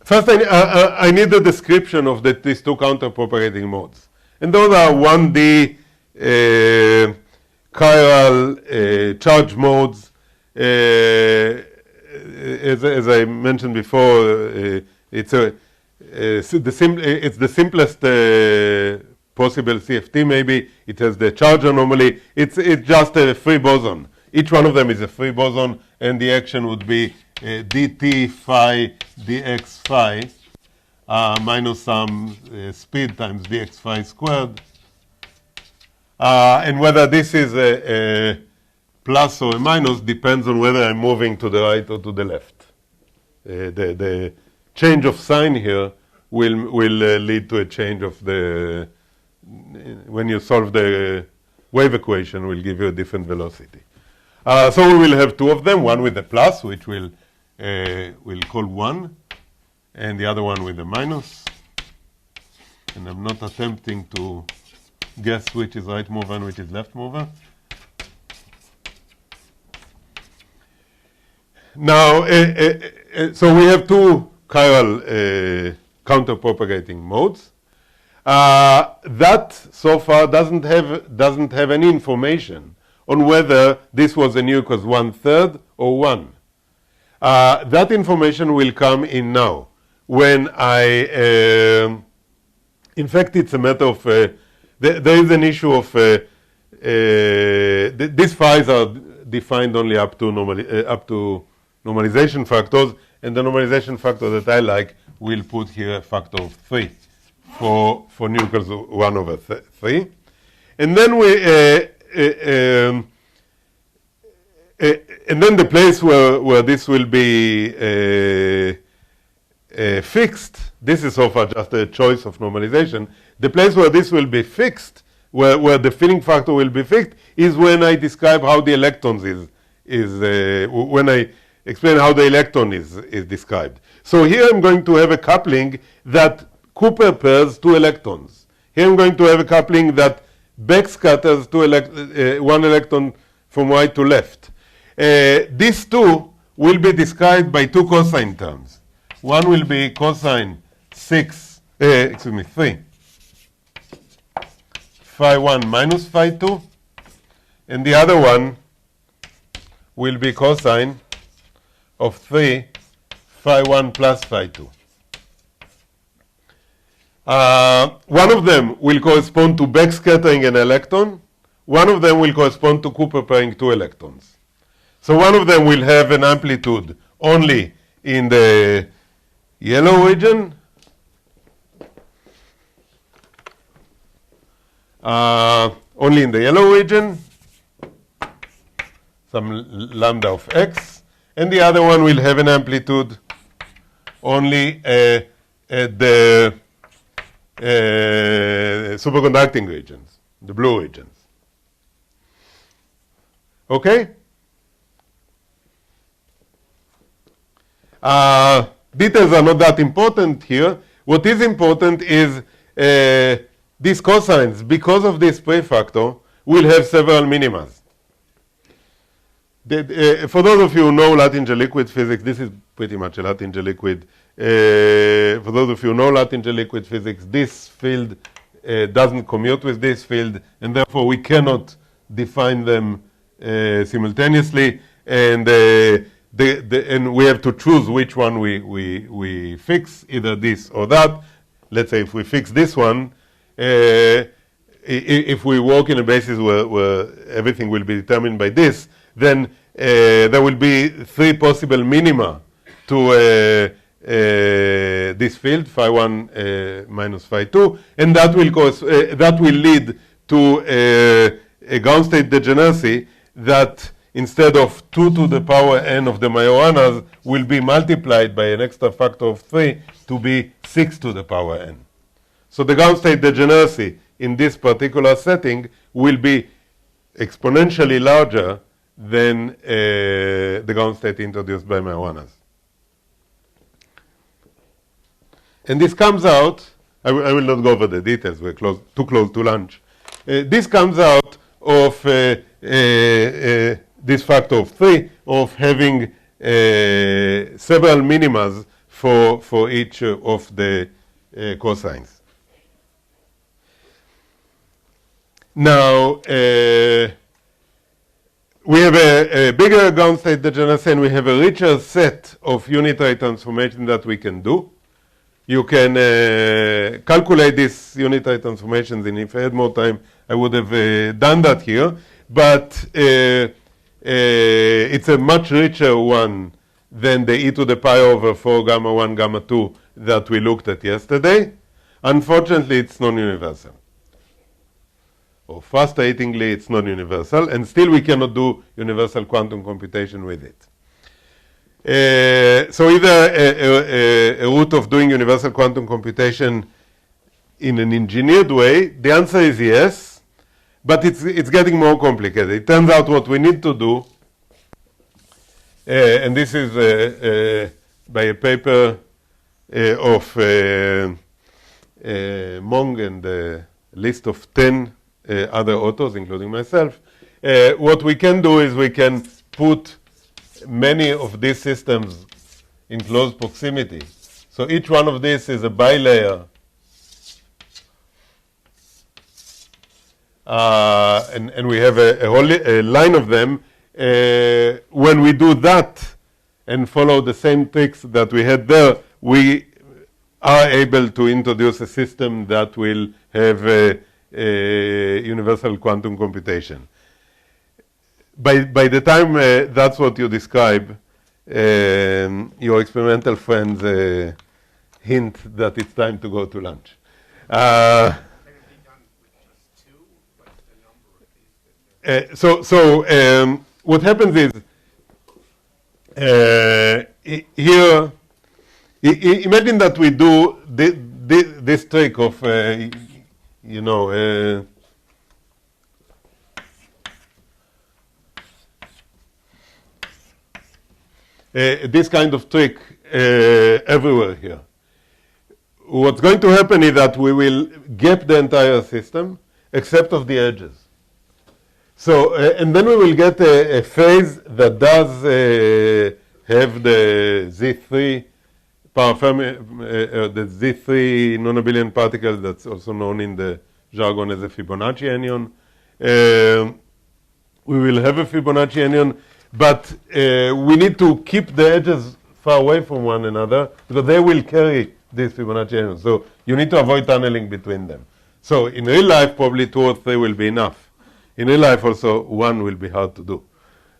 First, I need a description of these two counter-propagating modes. And those are 1D chiral charge modes. As I mentioned before, it's the simplest possible CFT maybe. It has the charge anomaly. It's just a free boson. Each one of them is a free boson, and the action would be dt phi dx phi minus some speed times dx phi squared. And whether this is a plus or a minus depends on whether I'm moving to the right or to the left. The change of sign here will lead to a change of the, when you solve the wave equation, will give you a different velocity. So we will have two of them, one with a plus, which we'll call 1, and the other one with a minus. And I'm not attempting to guess which is right mover and which is left mover. Now, so we have two chiral counter-propagating modes. That so far doesn't have any information on whether this was a nu equals 1/3 or 1. That information will come in now when in fact, it's a matter of, there is an issue of, these phi's are defined only up to normalization factors, and the normalization factor that I like will put here a factor of 3 for nu equals 1/3. And then and then the place where this will be fixed, this is so far just a choice of normalization, the place where this will be fixed, where the filling factor will be fixed, is when I describe how the electrons when I explain how the electron is described. So here I'm going to have a coupling that Cooper pairs two electrons. Here I'm going to have a coupling that backscatters one electron from right to left. These two will be described by two cosine terms. One will be cosine 3 phi 1 minus phi 2, and the other one will be cosine of 3 phi 1 plus phi 2. One of them will correspond to backscattering an electron. One of them will correspond to Cooper pairing two electrons. So one of them will have an amplitude only in the yellow region, only in the yellow region, some lambda of x, and the other one will have an amplitude only at the superconducting regions, the blue regions. Okay? Details are not that important here. What is important is these cosines, because of this prefactor, will have several minimas. For those of you who know Luttinger liquid physics, this is pretty much a Luttinger liquid. For those of you who know Luttinger liquid physics, this field doesn't commute with this field, and therefore we cannot define them simultaneously, and we have to choose which one we fix, either this or that. Let's say if we fix this one, if we work in a basis where everything will be determined by this, then there will be 3 possible minima to this field, phi1 minus phi2, and that will lead to a ground state degeneracy that instead of 2 to the power n of the Majoranas will be multiplied by an extra factor of 3 to be 6 to the power n. So the ground state degeneracy in this particular setting will be exponentially larger than the ground state introduced by Majoranas. And this comes out, I will not go over the details, we're too close to lunch. This comes out of this factor of 3 of having several minimas for each of the cosines. Now, we have a bigger ground state degeneracy, and we have a richer set of unitary transformations that we can do. You can calculate these unitary transformations, and if I had more time, I would have done that here. But it's a much richer one than the e to the pi over 4 gamma 1 gamma 2 that we looked at yesterday. Unfortunately, it's non-universal. Or frustratingly, it's non-universal, and still we cannot do universal quantum computation with it. So either a route of doing universal quantum computation in an engineered way, the answer is yes, but it's getting more complicated. It turns out what we need to do, and this is by a paper of Mong and a list of 10 other authors, including myself. What we can do is we can put many of these systems in close proximity. So each one of these is a bilayer. And we have a line of them. When we do that and follow the same tricks that we had there, we are able to introduce a system that will have a universal quantum computation. By the time that's what you describe, your experimental friends hint that it's time to go to lunch. Can it be done with just 2? What's the number of these? So what happens is, here, imagine that we do this trick of, this kind of trick everywhere here. What's going to happen is that we will gap the entire system except of the edges. So, and then we will get a phase that does have the Z3 parafermion, the Z3 non-abelian particle that's also known in the jargon as a Fibonacci anyon. We will have a Fibonacci anyon, but we need to keep the edges far away from one another because they will carry this Fibonacci anyon. So you need to avoid tunneling between them. So in real life, probably 2 or 3 will be enough. In real life, also 1 will be hard to do.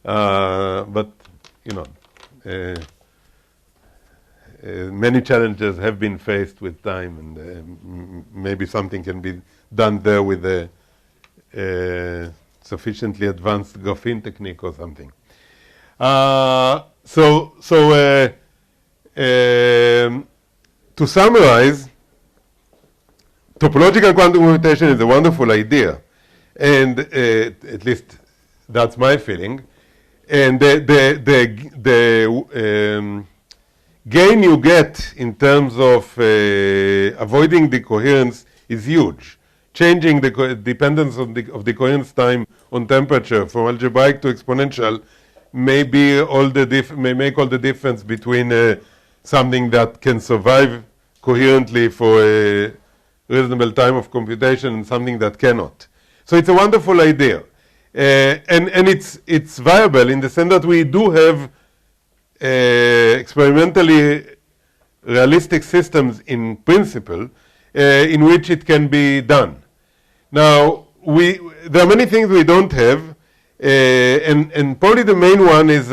But many challenges have been faced with time, and maybe something can be done there with a sufficiently advanced graphene technique or something. To summarize, topological quantum computation is a wonderful idea, and at least that's my feeling. And the gain you get in terms of avoiding decoherence is huge. Changing the dependence of decoherence time on temperature from algebraic to exponential may make all the difference between something that can survive coherently for a reasonable time of computation and something that cannot. So it's a wonderful idea. And it's viable in the sense that we do have experimentally realistic systems in principle in which it can be done. Now, there are many things we don't have, and probably the main one is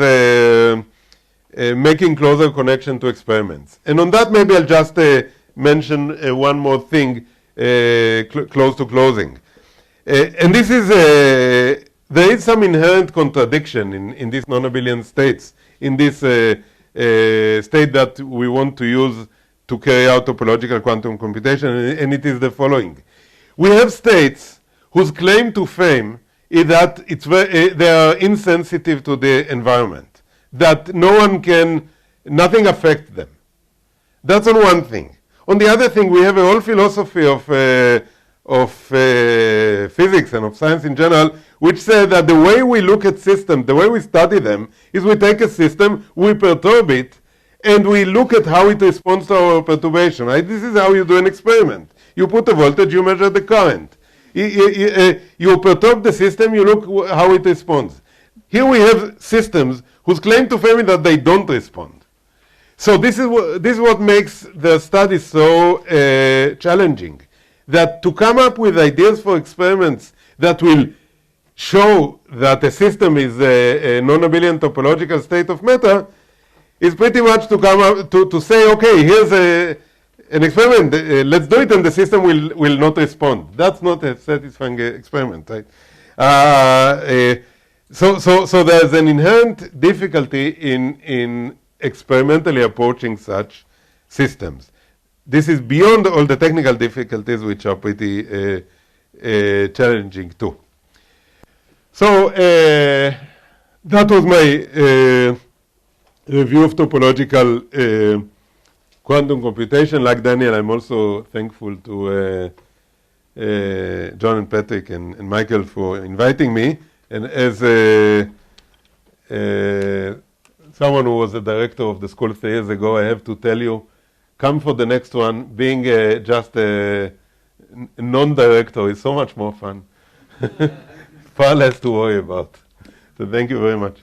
making closer connection to experiments. And on that, maybe I'll just mention one more thing close to closing. And this is, there is some inherent contradiction in these non-abelian states, in this state that we want to use to carry out topological quantum computation, and it is the following. We have states whose claim to fame is that they are insensitive to the environment, that nothing affects them. That's on one thing. On the other thing, we have a whole philosophy of physics and of science in general, which says that the way we look at systems, the way we study them, is we take a system, we perturb it, and we look at how it responds to our perturbation. Right? This is how you do an experiment. You put a voltage, you measure the current. You perturb the system, you look how it responds. Here we have systems whose claim to fame is that they don't respond. So this is what makes the study so challenging. That to come up with ideas for experiments that will show that a system is a non-abelian topological state of matter is pretty much to come up to say, okay, here's an experiment, let's do it, and the system will not respond. That's not a satisfying experiment, right? So there's an inherent difficulty in experimentally approaching such systems. This is beyond all the technical difficulties, which are pretty challenging too. So that was my review of topological quantum computation. Like Daniel, I'm also thankful to John and Patrick and Michael for inviting me. And as someone who was the director of the school 3 years ago, I have to tell you, come for the next one. Being just a non-director is so much more fun. Far less to worry about. So thank you very much.